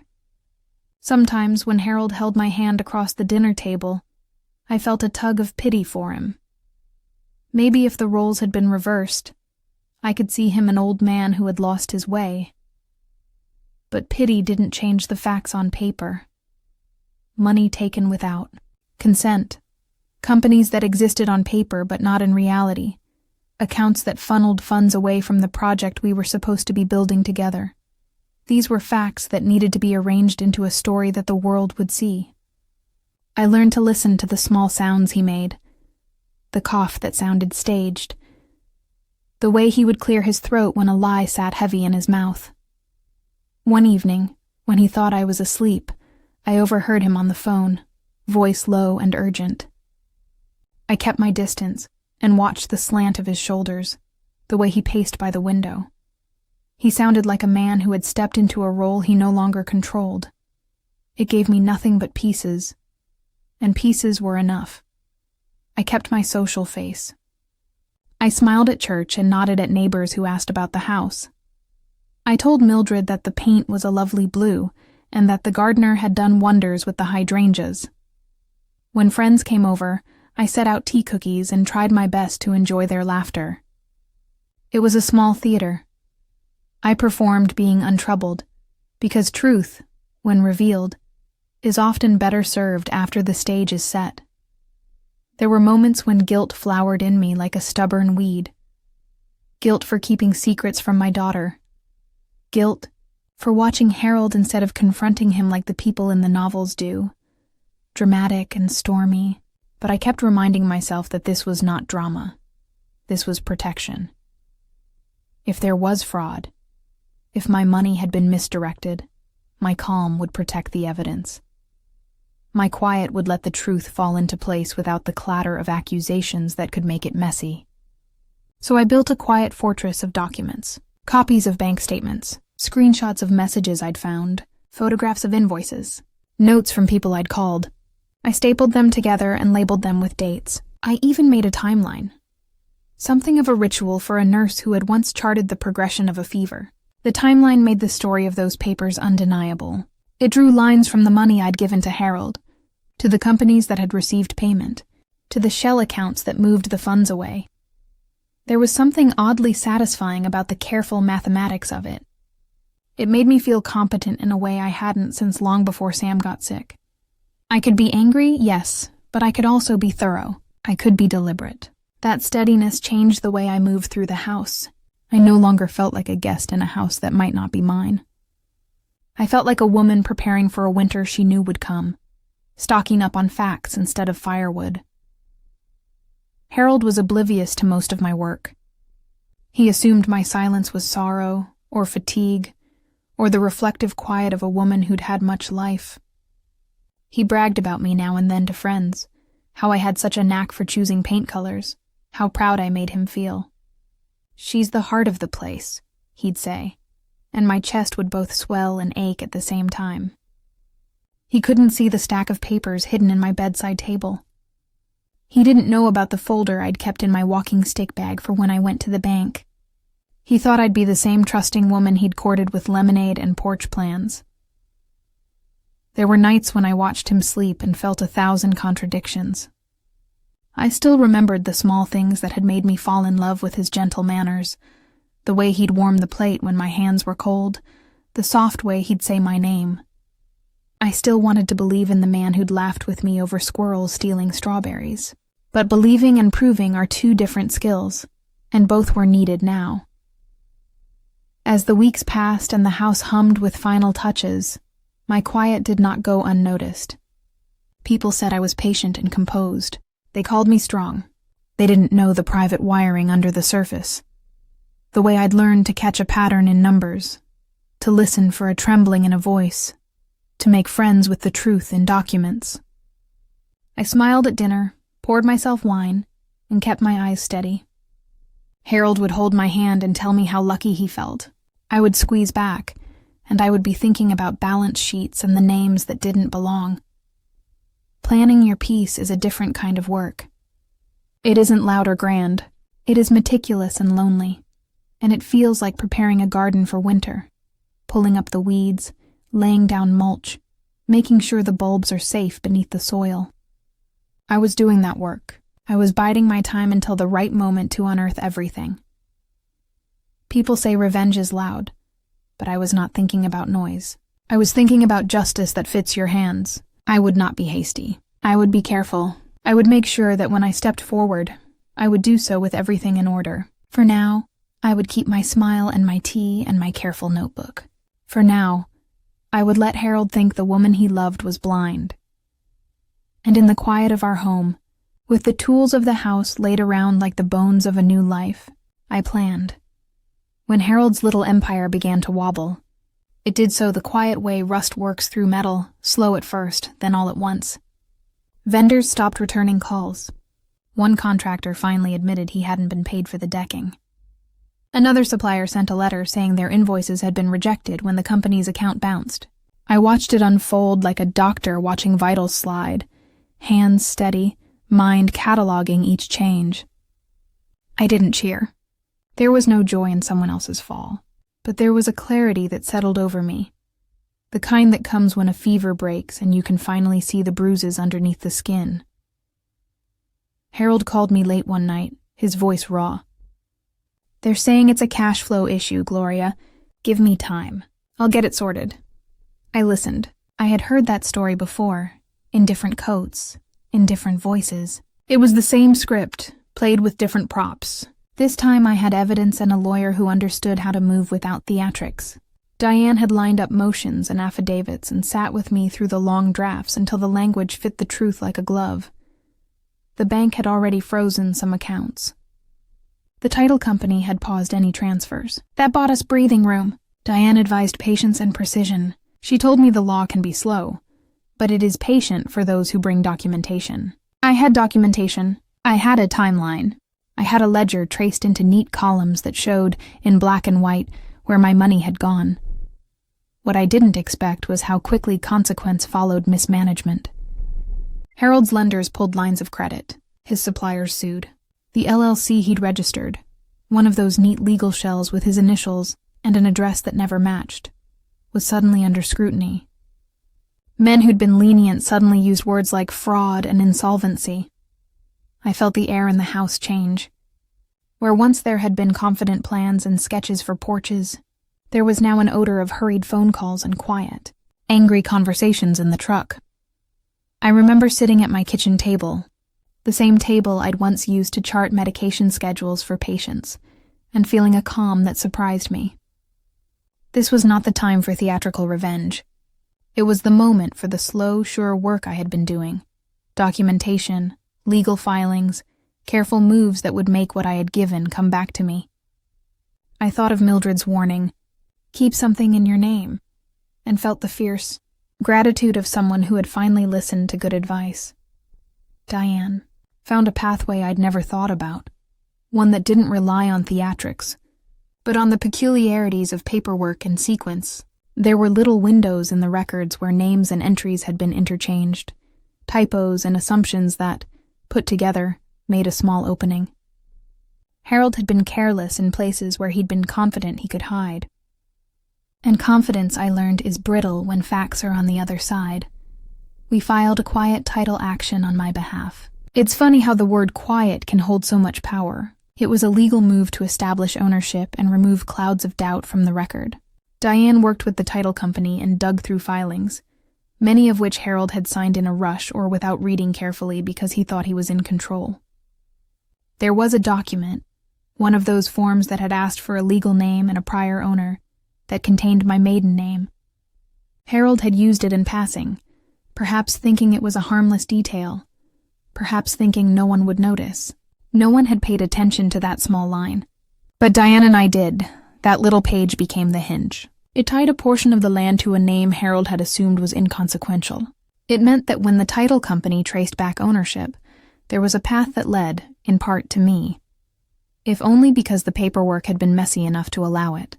Sometimes, when Harold held my hand across the dinner table, I felt a tug of pity for him. Maybe if the roles had been reversed, I could see him an old man who had lost his way. But pity didn't change the facts on paper. Money taken without consent, companies that existed on paper but not in reality, accounts that funneled funds away from the project we were supposed to be building together. These were facts that needed to be arranged into a story that the world would see. I learned to listen to the small sounds he made, the cough that sounded staged, the way he would clear his throat when a lie sat heavy in his mouth. One evening, when he thought I was asleep, I overheard him on the phone, voice low and urgent. I kept my distance and watched the slant of his shoulders, the way he paced by the window. He sounded like a man who had stepped into a role he no longer controlled. It gave me nothing but pieces, and pieces were enough. I kept my social face. I smiled at church and nodded at neighbors who asked about the house. I told Mildred that the paint was a lovely blue and that the gardener had done wonders with the hydrangeas. When friends came over, I set out tea cookies and tried my best to enjoy their laughter. It was a small theater. I performed being untroubled, because truth, when revealed, is often better served after the stage is set. There were moments when guilt flowered in me like a stubborn weed. Guilt for keeping secrets from my daughter. Guilt for watching Harold instead of confronting him like the people in the novels do. Dramatic and stormy, but I kept reminding myself that this was not drama. This was protection. If there was fraud, if my money had been misdirected, my calm would protect the evidence. My quiet would let the truth fall into place without the clatter of accusations that could make it messy. So I built a quiet fortress of documents, copies of bank statements, screenshots of messages I'd found, photographs of invoices, notes from people I'd called. I stapled them together and labeled them with dates. I even made a timeline. Something of a ritual for a nurse who had once charted the progression of a fever. The timeline made the story of those papers undeniable. It drew lines from the money I'd given to Harold, to the companies that had received payment, to the shell accounts that moved the funds away. There was something oddly satisfying about the careful mathematics of it. It made me feel competent in a way I hadn't since long before Sam got sick. I could be angry, yes, but I could also be thorough. I could be deliberate. That steadiness changed the way I moved through the house. I no longer felt like a guest in a house that might not be mine. I felt like a woman preparing for a winter she knew would come, stocking up on facts instead of firewood. Harold was oblivious to most of my work. He assumed my silence was sorrow, or fatigue, or the reflective quiet of a woman who'd had much life. He bragged about me now and then to friends, how I had such a knack for choosing paint colors, how proud I made him feel. "She's the heart of the place," he'd say, and my chest would both swell and ache at the same time. He couldn't see the stack of papers hidden in my bedside table. He didn't know about the folder I'd kept in my walking stick bag for when I went to the bank. He thought I'd be the same trusting woman he'd courted with lemonade and porch plans. There were nights when I watched him sleep and felt 1,000 contradictions. I still remembered the small things that had made me fall in love with his gentle manners, the way he'd warm the plate when my hands were cold, the soft way he'd say my name. I still wanted to believe in the man who'd laughed with me over squirrels stealing strawberries. But believing and proving are two different skills, and both were needed now. As the weeks passed and the house hummed with final touches, my quiet did not go unnoticed. People said I was patient and composed. They called me strong. They didn't know the private wiring under the surface. The way I'd learned to catch a pattern in numbers, to listen for a trembling in a voice, to make friends with the truth in documents. I smiled at dinner, poured myself wine, and kept my eyes steady. Harold would hold my hand and tell me how lucky he felt. I would squeeze back, and I would be thinking about balance sheets and the names that didn't belong. planning your peace is a different kind of work. It isn't loud or grand. It is meticulous and lonely, and it feels like preparing a garden for winter, pulling up the weeds, laying down mulch, making sure the bulbs are safe beneath the soil. I was doing that work. I was biding my time until the right moment to unearth everything. People say revenge is loud, but I was not thinking about noise. I was thinking about justice that fits your hands. I would not be hasty. I would be careful. I would make sure that when I stepped forward, I would do so with everything in order. For now, I would keep my smile and my tea and my careful notebook. For now, I would let Harold think the woman he loved was blind. And in the quiet of our home, with the tools of the house laid around like the bones of a new life, I planned. When Harold's little empire began to wobble, it did so the quiet way rust works through metal, slow at first, then all at once. Vendors stopped returning calls. One contractor finally admitted he hadn't been paid for the decking. Another supplier sent a letter saying their invoices had been rejected when the company's account bounced. I watched it unfold like a doctor watching vitals slide, hands steady, mind cataloging each change. I didn't cheer. There was no joy in someone else's fall, but there was a clarity that settled over me, the kind that comes when a fever breaks and you can finally see the bruises underneath the skin. Harold called me late one night, his voice raw. "They're saying it's a cash flow issue, Gloria. Give me time. I'll get it sorted." I listened. I had heard that story before, in different coats, in different voices. It was the same script, played with different props. This time I had evidence and a lawyer who understood how to move without theatrics. Diane had lined up motions and affidavits and sat with me through the long drafts until the language fit the truth like a glove. The bank had already frozen some accounts. The title company had paused any transfers. That bought us breathing room. Diane advised patience and precision. She told me the law can be slow, but it is patient for those who bring documentation. I had documentation. I had a timeline. I had a ledger traced into neat columns that showed, in black and white, where my money had gone. What I didn't expect was how quickly consequence followed mismanagement. Harold's lenders pulled lines of credit. His suppliers sued. The LLC he'd registered, one of those neat legal shells with his initials and an address that never matched, was suddenly under scrutiny. Men who'd been lenient suddenly used words like fraud and insolvency. I felt the air in the house change. Where once there had been confident plans and sketches for porches, there was now an odor of hurried phone calls and quiet, angry conversations in the truck. I remember sitting at my kitchen table, the same table I'd once used to chart medication schedules for patients, and feeling a calm that surprised me. This was not the time for theatrical revenge. It was the moment for the slow, sure work I had been doing. Documentation, legal filings, careful moves that would make what I had given come back to me. I thought of Mildred's warning, "Keep something in your name," and felt the fierce gratitude of someone who had finally listened to good advice. Diane found a pathway I'd never thought about, one that didn't rely on theatrics, but on the peculiarities of paperwork and sequence. There were little windows in the records where names and entries had been interchanged, typos and assumptions that, put together, made a small opening. Harold had been careless in places where he'd been confident he could hide. And confidence, I learned, is brittle when facts are on the other side. We filed a quiet title action on my behalf. It's funny how the word quiet can hold so much power. It was a legal move to establish ownership and remove clouds of doubt from the record. Diane worked with the title company and dug through filings, many of which Harold had signed in a rush or without reading carefully because he thought he was in control. There was a document, one of those forms that had asked for a legal name and a prior owner, that contained my maiden name. Harold had used it in passing, perhaps thinking it was a harmless detail, perhaps thinking no one would notice. No one had paid attention to that small line. But Diane and I did. That little page became the hinge. It tied a portion of the land to a name Harold had assumed was inconsequential. It meant that when the title company traced back ownership, there was a path that led, in part, to me, if only because the paperwork had been messy enough to allow it.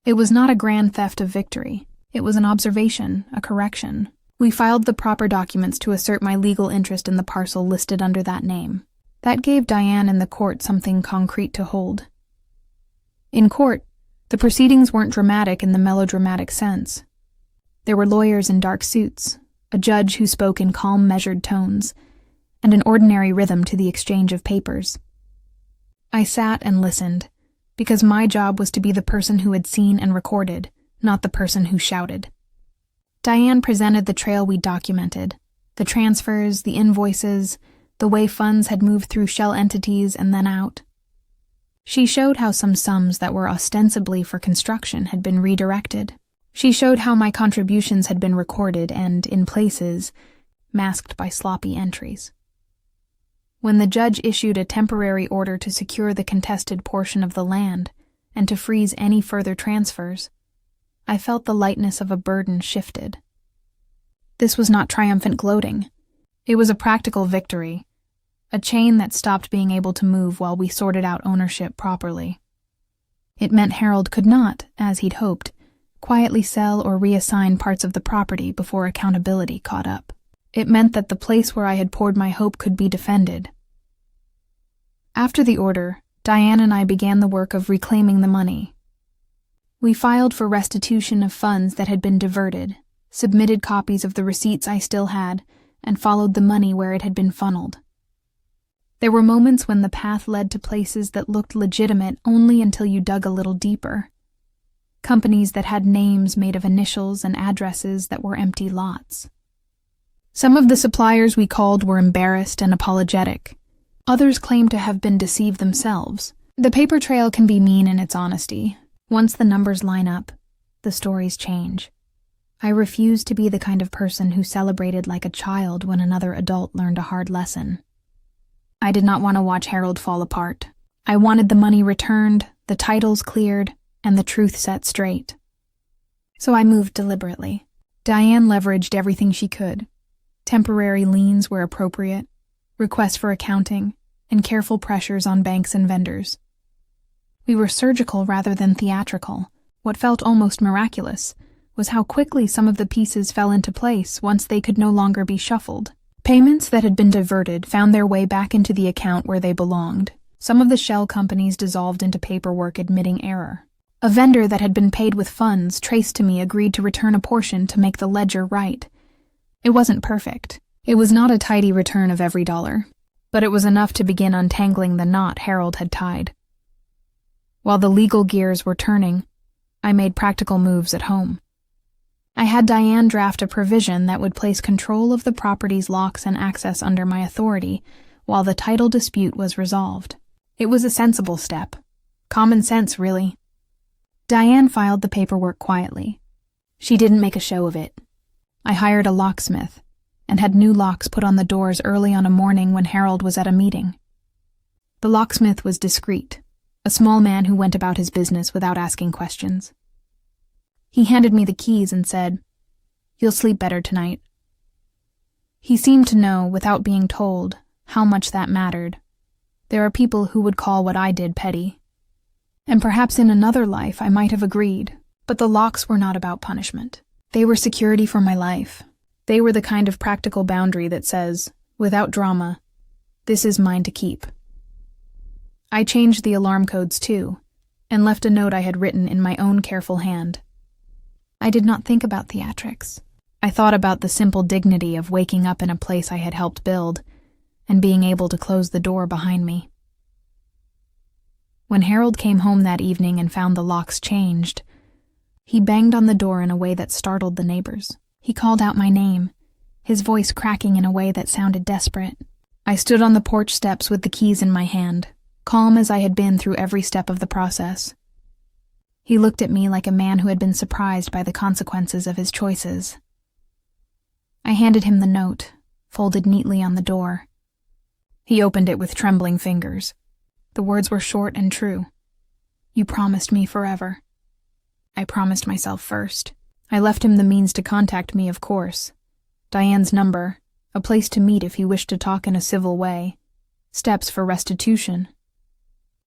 It was not a grand theft of victory. It was an observation, a correction, We filed the proper documents to assert my legal interest in the parcel listed under that name. That gave Diane and the court something concrete to hold. In court, the proceedings weren't dramatic in the melodramatic sense. There were lawyers in dark suits, a judge who spoke in calm, measured tones, and an ordinary rhythm to the exchange of papers. I sat and listened, because my job was to be the person who had seen and recorded, not the person who shouted. Diane presented the trail we documented, the transfers, the invoices, the way funds had moved through shell entities and then out. She showed how some sums that were ostensibly for construction had been redirected. She showed how my contributions had been recorded and, in places, masked by sloppy entries. When the judge issued a temporary order to secure the contested portion of the land and to freeze any further transfers, I felt the lightness of a burden shifted. This was not triumphant gloating. It was a practical victory, a chain that stopped being able to move while we sorted out ownership properly. It meant Harold could not, as he'd hoped, quietly sell or reassign parts of the property before accountability caught up. It meant that the place where I had poured my hope could be defended. After the order, Diane and I began the work of reclaiming the money. We filed for restitution of funds that had been diverted, submitted copies of the receipts I still had, and followed the money where it had been funneled. There were moments when the path led to places that looked legitimate only until you dug a little deeper. Companies that had names made of initials and addresses that were empty lots. Some of the suppliers we called were embarrassed and apologetic. Others claimed to have been deceived themselves. The paper trail can be mean in its honesty. Once the numbers line up, the stories change. I refused to be the kind of person who celebrated like a child when another adult learned a hard lesson. I did not want to watch Harold fall apart. I wanted the money returned, the titles cleared, and the truth set straight. So I moved deliberately. Diane leveraged everything she could. Temporary liens were appropriate, requests for accounting, and careful pressures on banks and vendors. We were surgical rather than theatrical. What felt almost miraculous was how quickly some of the pieces fell into place once they could no longer be shuffled. Payments that had been diverted found their way back into the account where they belonged. Some of the shell companies dissolved into paperwork admitting error. A vendor that had been paid with funds traced to me agreed to return a portion to make the ledger right. It wasn't perfect. It was not a tidy return of every dollar, but it was enough to begin untangling the knot Harold had tied. While the legal gears were turning, I made practical moves at home. I had Diane draft a provision that would place control of the property's locks and access under my authority while the title dispute was resolved. It was a sensible step. Common sense, really. Diane filed the paperwork quietly. She didn't make a show of it. I hired a locksmith and had new locks put on the doors early on a morning when Harold was at a meeting. The locksmith was discreet, a small man who went about his business without asking questions. He handed me the keys and said, "You'll sleep better tonight." He seemed to know, without being told, how much that mattered. There are people who would call what I did petty. And perhaps in another life I might have agreed, but the locks were not about punishment. They were security for my life. They were the kind of practical boundary that says, without drama, this is mine to keep. I changed the alarm codes too, and left a note I had written in my own careful hand. I did not think about theatrics. I thought about the simple dignity of waking up in a place I had helped build, and being able to close the door behind me. When Harold came home that evening and found the locks changed, he banged on the door in a way that startled the neighbors. He called out my name, his voice cracking in a way that sounded desperate. I stood on the porch steps with the keys in my hand, calm as I had been through every step of the process. He looked at me like a man who had been surprised by the consequences of his choices. I handed him the note, folded neatly on the door. He opened it with trembling fingers. The words were short and true. "You promised me forever." I promised myself first. I left him the means to contact me, of course. Diane's number, a place to meet if he wished to talk in a civil way, steps for restitution.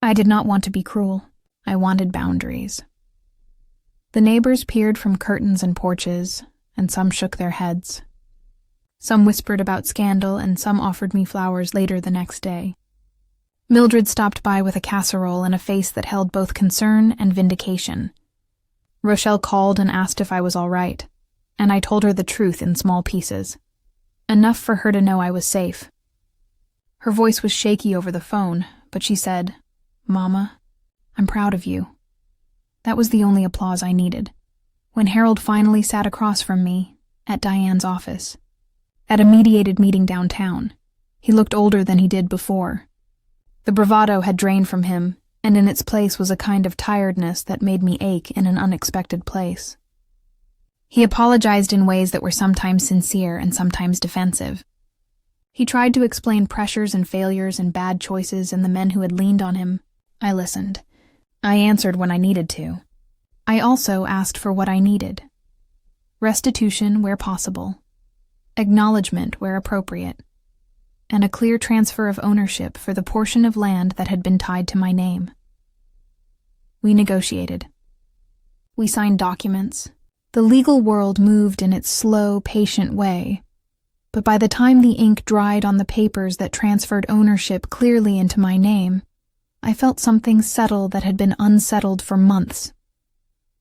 I did not want to be cruel. I wanted boundaries. The neighbors peered from curtains and porches, and some shook their heads. Some whispered about scandal, and some offered me flowers later the next day. Mildred stopped by with a casserole and a face that held both concern and vindication. Rochelle called and asked if I was all right, and I told her the truth in small pieces, enough for her to know I was safe. Her voice was shaky over the phone, but she said, "Mama, I'm proud of you." That was the only applause I needed. When Harold finally sat across from me, at Diane's office, at a mediated meeting downtown, he looked older than he did before. The bravado had drained from him, and in its place was a kind of tiredness that made me ache in an unexpected place. He apologized in ways that were sometimes sincere and sometimes defensive. He tried to explain pressures and failures and bad choices and the men who had leaned on him. I listened. I answered when I needed to. I also asked for what I needed. Restitution where possible, acknowledgement where appropriate, and a clear transfer of ownership for the portion of land that had been tied to my name. We negotiated. We signed documents. The legal world moved in its slow, patient way, but by the time the ink dried on the papers that transferred ownership clearly into my name, I felt something settle that had been unsettled for months.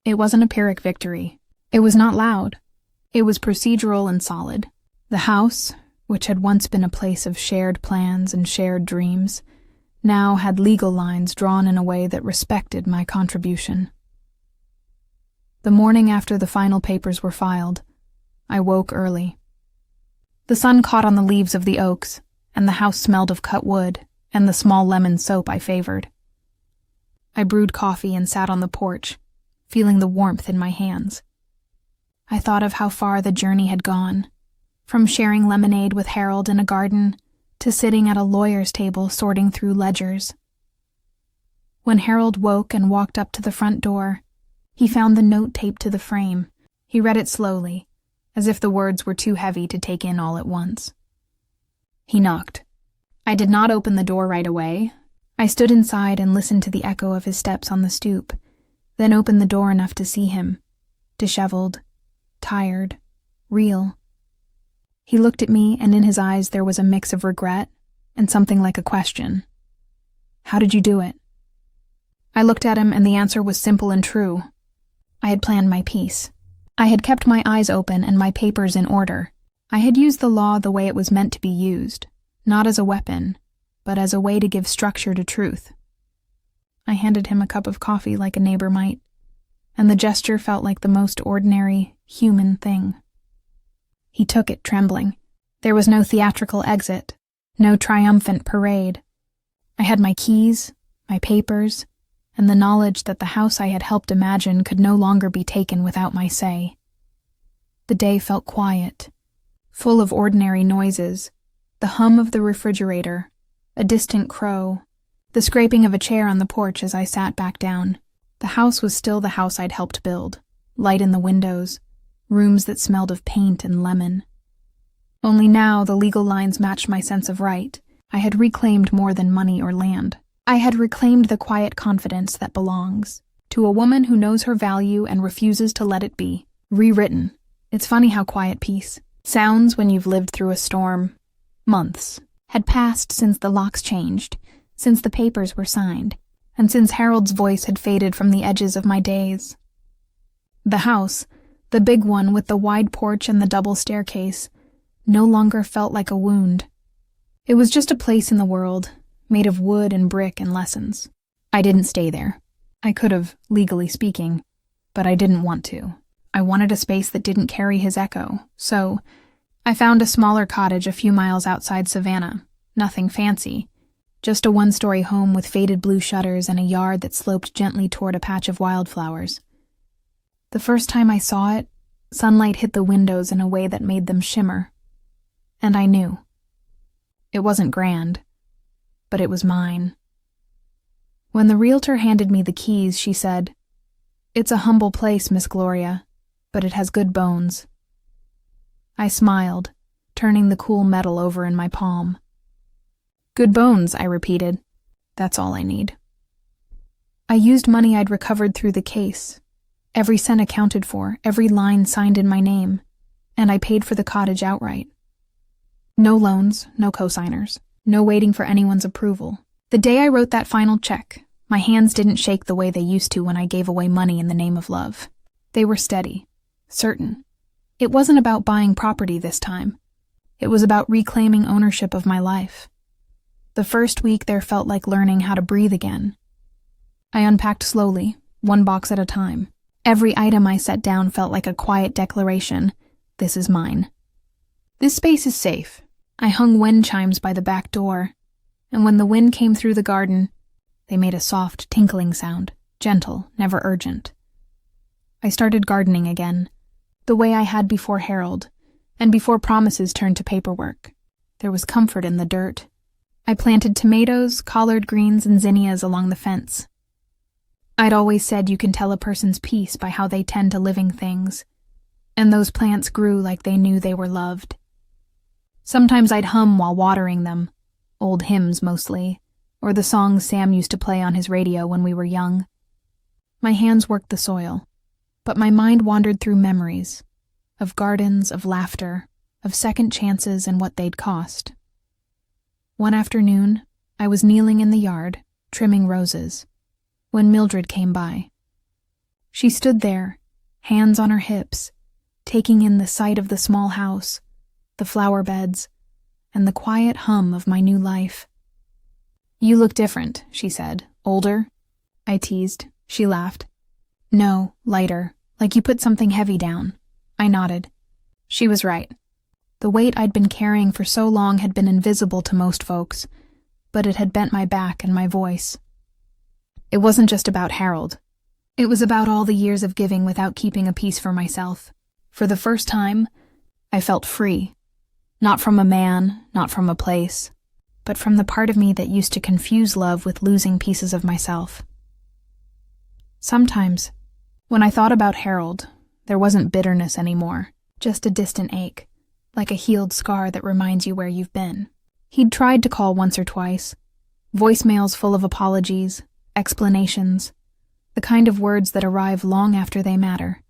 It wasn't a Pyrrhic victory. It was not loud. It was procedural and solid. The house, which had once been a place of shared plans and shared dreams, now had legal lines drawn in a way that respected my contribution. The morning after the final papers were filed, I woke early. The sun caught on the leaves of the oaks, and the house smelled of cut wood and the small lemon soap I favored. I brewed coffee and sat on the porch, feeling the warmth in my hands. I thought of how far the journey had gone, from sharing lemonade with Harold in a garden to sitting at a lawyer's table sorting through ledgers. When Harold woke and walked up to the front door, he found the note taped to the frame. He read it slowly, as if the words were too heavy to take in all at once. He knocked. I did not open the door right away. I stood inside and listened to the echo of his steps on the stoop, then opened the door enough to see him, disheveled, tired, real. He looked at me, and in his eyes there was a mix of regret and something like a question. "How did you do it?" I looked at him, and the answer was simple and true. I had planned my piece. I had kept my eyes open and my papers in order. I had used the law the way it was meant to be used, not as a weapon, but as a way to give structure to truth. I handed him a cup of coffee like a neighbor might, and the gesture felt like the most ordinary, human thing. He took it, trembling. There was no theatrical exit, no triumphant parade. I had my keys, my papers, and the knowledge that the house I had helped imagine could no longer be taken without my say. The day felt quiet, full of ordinary noises, the hum of the refrigerator, a distant crow, the scraping of a chair on the porch as I sat back down. The house was still the house I'd helped build, light in the windows, rooms that smelled of paint and lemon. Only now the legal lines matched my sense of right. I had reclaimed more than money or land. I had reclaimed the quiet confidence that belongs to a woman who knows her value and refuses to let it be. Rewritten. It's funny how quiet peace sounds when you've lived through a storm. Months had passed since the locks changed, since the papers were signed, and since Harold's voice had faded from the edges of my days. The house, the big one with the wide porch and the double staircase, no longer felt like a wound. It was just a place in the world, made of wood and brick and lessons. I didn't stay there. I could have, legally speaking, but I didn't want to. I wanted a space that didn't carry his echo, so I found a smaller cottage a few miles outside Savannah. Nothing fancy, just a one-story home with faded blue shutters and a yard that sloped gently toward a patch of wildflowers. The first time I saw it, sunlight hit the windows in a way that made them shimmer. And I knew. It wasn't grand, but it was mine. When the realtor handed me the keys, she said, "It's a humble place, Miss Gloria, but it has good bones." I smiled, turning the cool metal over in my palm. "Good bones," I repeated. "That's all I need." I used money I'd recovered through the case, every cent accounted for, every line signed in my name, and I paid for the cottage outright. No loans, no cosigners, no waiting for anyone's approval. The day I wrote that final check, my hands didn't shake the way they used to when I gave away money in the name of love. They were steady, certain. It wasn't about buying property this time. It was about reclaiming ownership of my life. The first week there felt like learning how to breathe again. I unpacked slowly, one box at a time. Every item I set down felt like a quiet declaration. This is mine. This space is safe. I hung wind chimes by the back door, and when the wind came through the garden, they made a soft, tinkling sound, gentle, never urgent. I started gardening again, the way I had before Harold, and before promises turned to paperwork. There was comfort in the dirt. I planted tomatoes, collard greens, and zinnias along the fence. I'd always said you can tell a person's peace by how they tend to living things, and those plants grew like they knew they were loved. Sometimes I'd hum while watering them, old hymns mostly, or the songs Sam used to play on his radio when we were young. My hands worked the soil, but my mind wandered through memories, of gardens, of laughter, of second chances and what they'd cost. One afternoon, I was kneeling in the yard, trimming roses, when Mildred came by. She stood there, hands on her hips, taking in the sight of the small house, the flower beds, and the quiet hum of my new life. "You look different," she said. "Older?" I teased. She laughed. "No, lighter, like you put something heavy down." I nodded. She was right. The weight I'd been carrying for so long had been invisible to most folks, but it had bent my back and my voice. It wasn't just about Harold. It was about all the years of giving without keeping a piece for myself. For the first time, I felt free. Not from a man, not from a place, but from the part of me that used to confuse love with losing pieces of myself. Sometimes, when I thought about Harold, there wasn't bitterness anymore, just a distant ache, like a healed scar that reminds you where you've been. He'd tried to call once or twice, voicemails full of apologies, explanations, the kind of words that arrive long after they matter.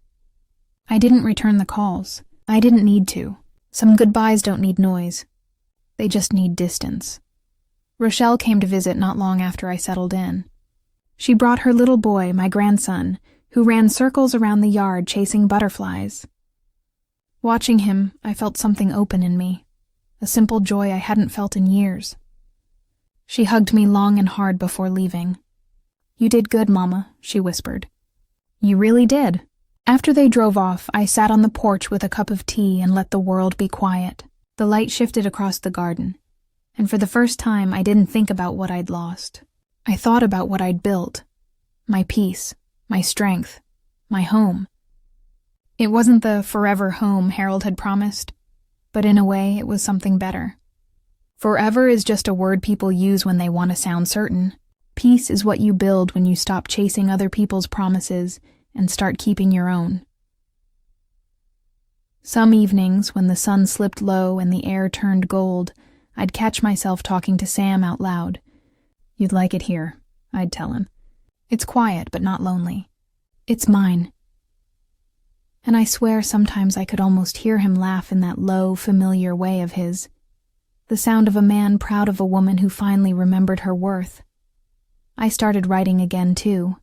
I didn't return the calls. I didn't need to. Some goodbyes don't need noise. They just need distance. Rochelle came to visit not long after I settled in. She brought her little boy, my grandson, who ran circles around the yard chasing butterflies. Watching him, I felt something open in me, a simple joy I hadn't felt in years. She hugged me long and hard before leaving. "You did good, Mama," she whispered. "You really did." After they drove off, I sat on the porch with a cup of tea and let the world be quiet. The light shifted across the garden, and for the first time I didn't think about what I'd lost. I thought about what I'd built. My peace, my strength, my home. It wasn't the forever home Harold had promised, but in a way it was something better. Forever is just a word people use when they want to sound certain. Peace is what you build when you stop chasing other people's promises and start keeping your own. Some evenings, when the sun slipped low and the air turned gold, I'd catch myself talking to Sam out loud. "You'd like it here," I'd tell him. "It's quiet, but not lonely. It's mine." And I swear sometimes I could almost hear him laugh in that low, familiar way of his. The sound of a man proud of a woman who finally remembered her worth. I started writing again, too.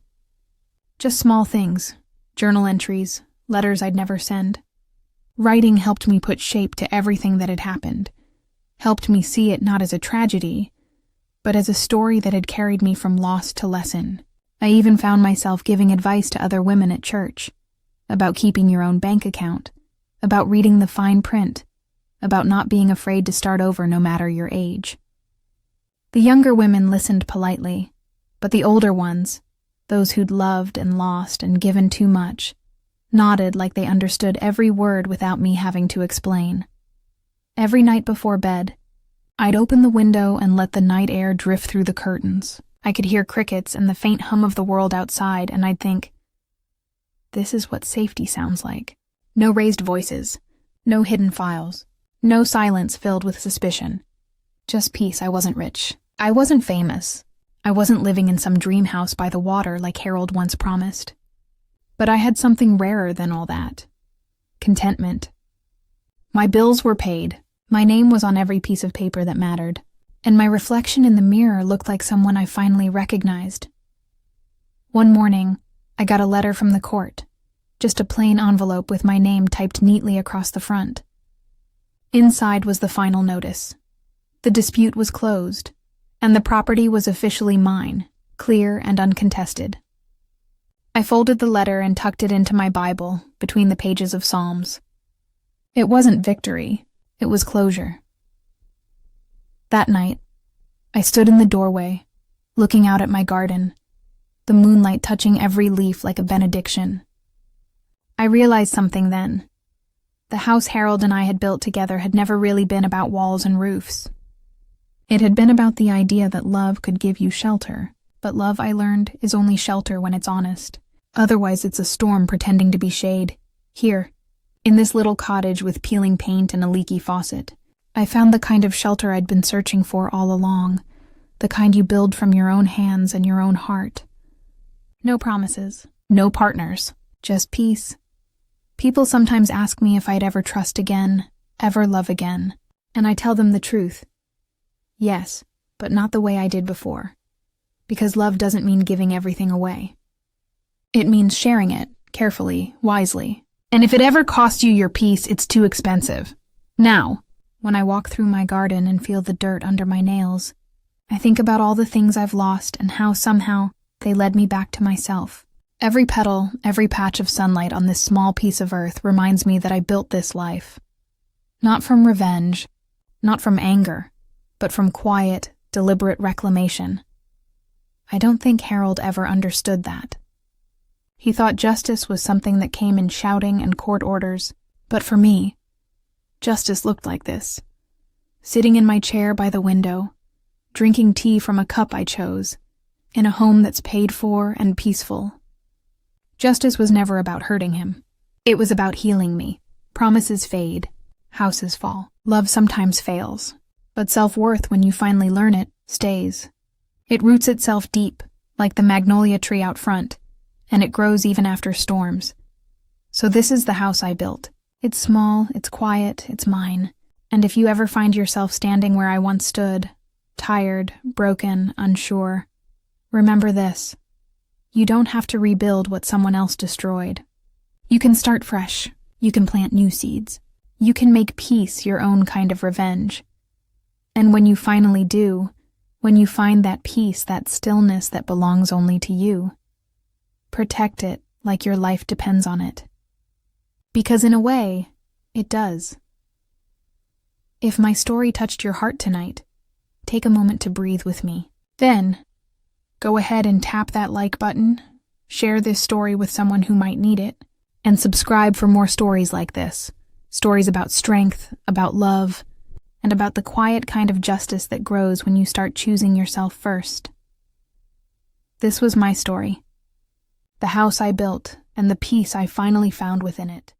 Just small things, journal entries, letters I'd never send. Writing helped me put shape to everything that had happened, helped me see it not as a tragedy, but as a story that had carried me from loss to lesson. I even found myself giving advice to other women at church, about keeping your own bank account, about reading the fine print, about not being afraid to start over no matter your age. The younger women listened politely, but the older ones, those who'd loved and lost and given too much, nodded like they understood every word without me having to explain. Every night before bed, I'd open the window and let the night air drift through the curtains. I could hear crickets and the faint hum of the world outside, and I'd think, this is what safety sounds like. No raised voices, no hidden files, no silence filled with suspicion. Just peace. I wasn't rich. I wasn't famous. I wasn't living in some dream house by the water like Harold once promised. But I had something rarer than all that. Contentment. My bills were paid. My name was on every piece of paper that mattered, and my reflection in the mirror looked like someone I finally recognized. One morning, I got a letter from the court, just a plain envelope with my name typed neatly across the front. Inside was the final notice. The dispute was closed, and the property was officially mine, clear and uncontested. I folded the letter and tucked it into my Bible between the pages of Psalms. It wasn't victory, it was closure. That night, I stood in the doorway, looking out at my garden, the moonlight touching every leaf like a benediction. I realized something then. The house Harold and I had built together had never really been about walls and roofs. It had been about the idea that love could give you shelter, but love, I learned, is only shelter when it's honest. Otherwise, it's a storm pretending to be shade. Here, in this little cottage with peeling paint and a leaky faucet, I found the kind of shelter I'd been searching for all along, the kind you build from your own hands and your own heart. No promises, no partners, just peace. People sometimes ask me if I'd ever trust again, ever love again, and I tell them the truth. Yes, but not the way I did before. Because love doesn't mean giving everything away. It means sharing it, carefully, wisely. And if it ever costs you your peace, it's too expensive. Now, when I walk through my garden and feel the dirt under my nails, I think about all the things I've lost and how somehow they led me back to myself. Every petal, every patch of sunlight on this small piece of earth reminds me that I built this life. Not from revenge, not from anger, but from quiet, deliberate reclamation. I don't think Harold ever understood that. He thought justice was something that came in shouting and court orders, but for me, justice looked like this. Sitting in my chair by the window, drinking tea from a cup I chose, in a home that's paid for and peaceful. Justice was never about hurting him. It was about healing me. Promises fade, houses fall, love sometimes fails, but self-worth, when you finally learn it, stays. It roots itself deep, like the magnolia tree out front, and it grows even after storms. So this is the house I built. It's small, it's quiet, it's mine. And if you ever find yourself standing where I once stood, tired, broken, unsure, remember this. You don't have to rebuild what someone else destroyed. You can start fresh. You can plant new seeds. You can make peace your own kind of revenge. And when you finally do, when you find that peace, that stillness that belongs only to you, protect it like your life depends on it. Because in a way, it does. If my story touched your heart tonight, take a moment to breathe with me. Then, go ahead and tap that like button, share this story with someone who might need it, and subscribe for more stories like this. Stories about strength, about love, and about the quiet kind of justice that grows when you start choosing yourself first. This was my story. The house I built, and the peace I finally found within it.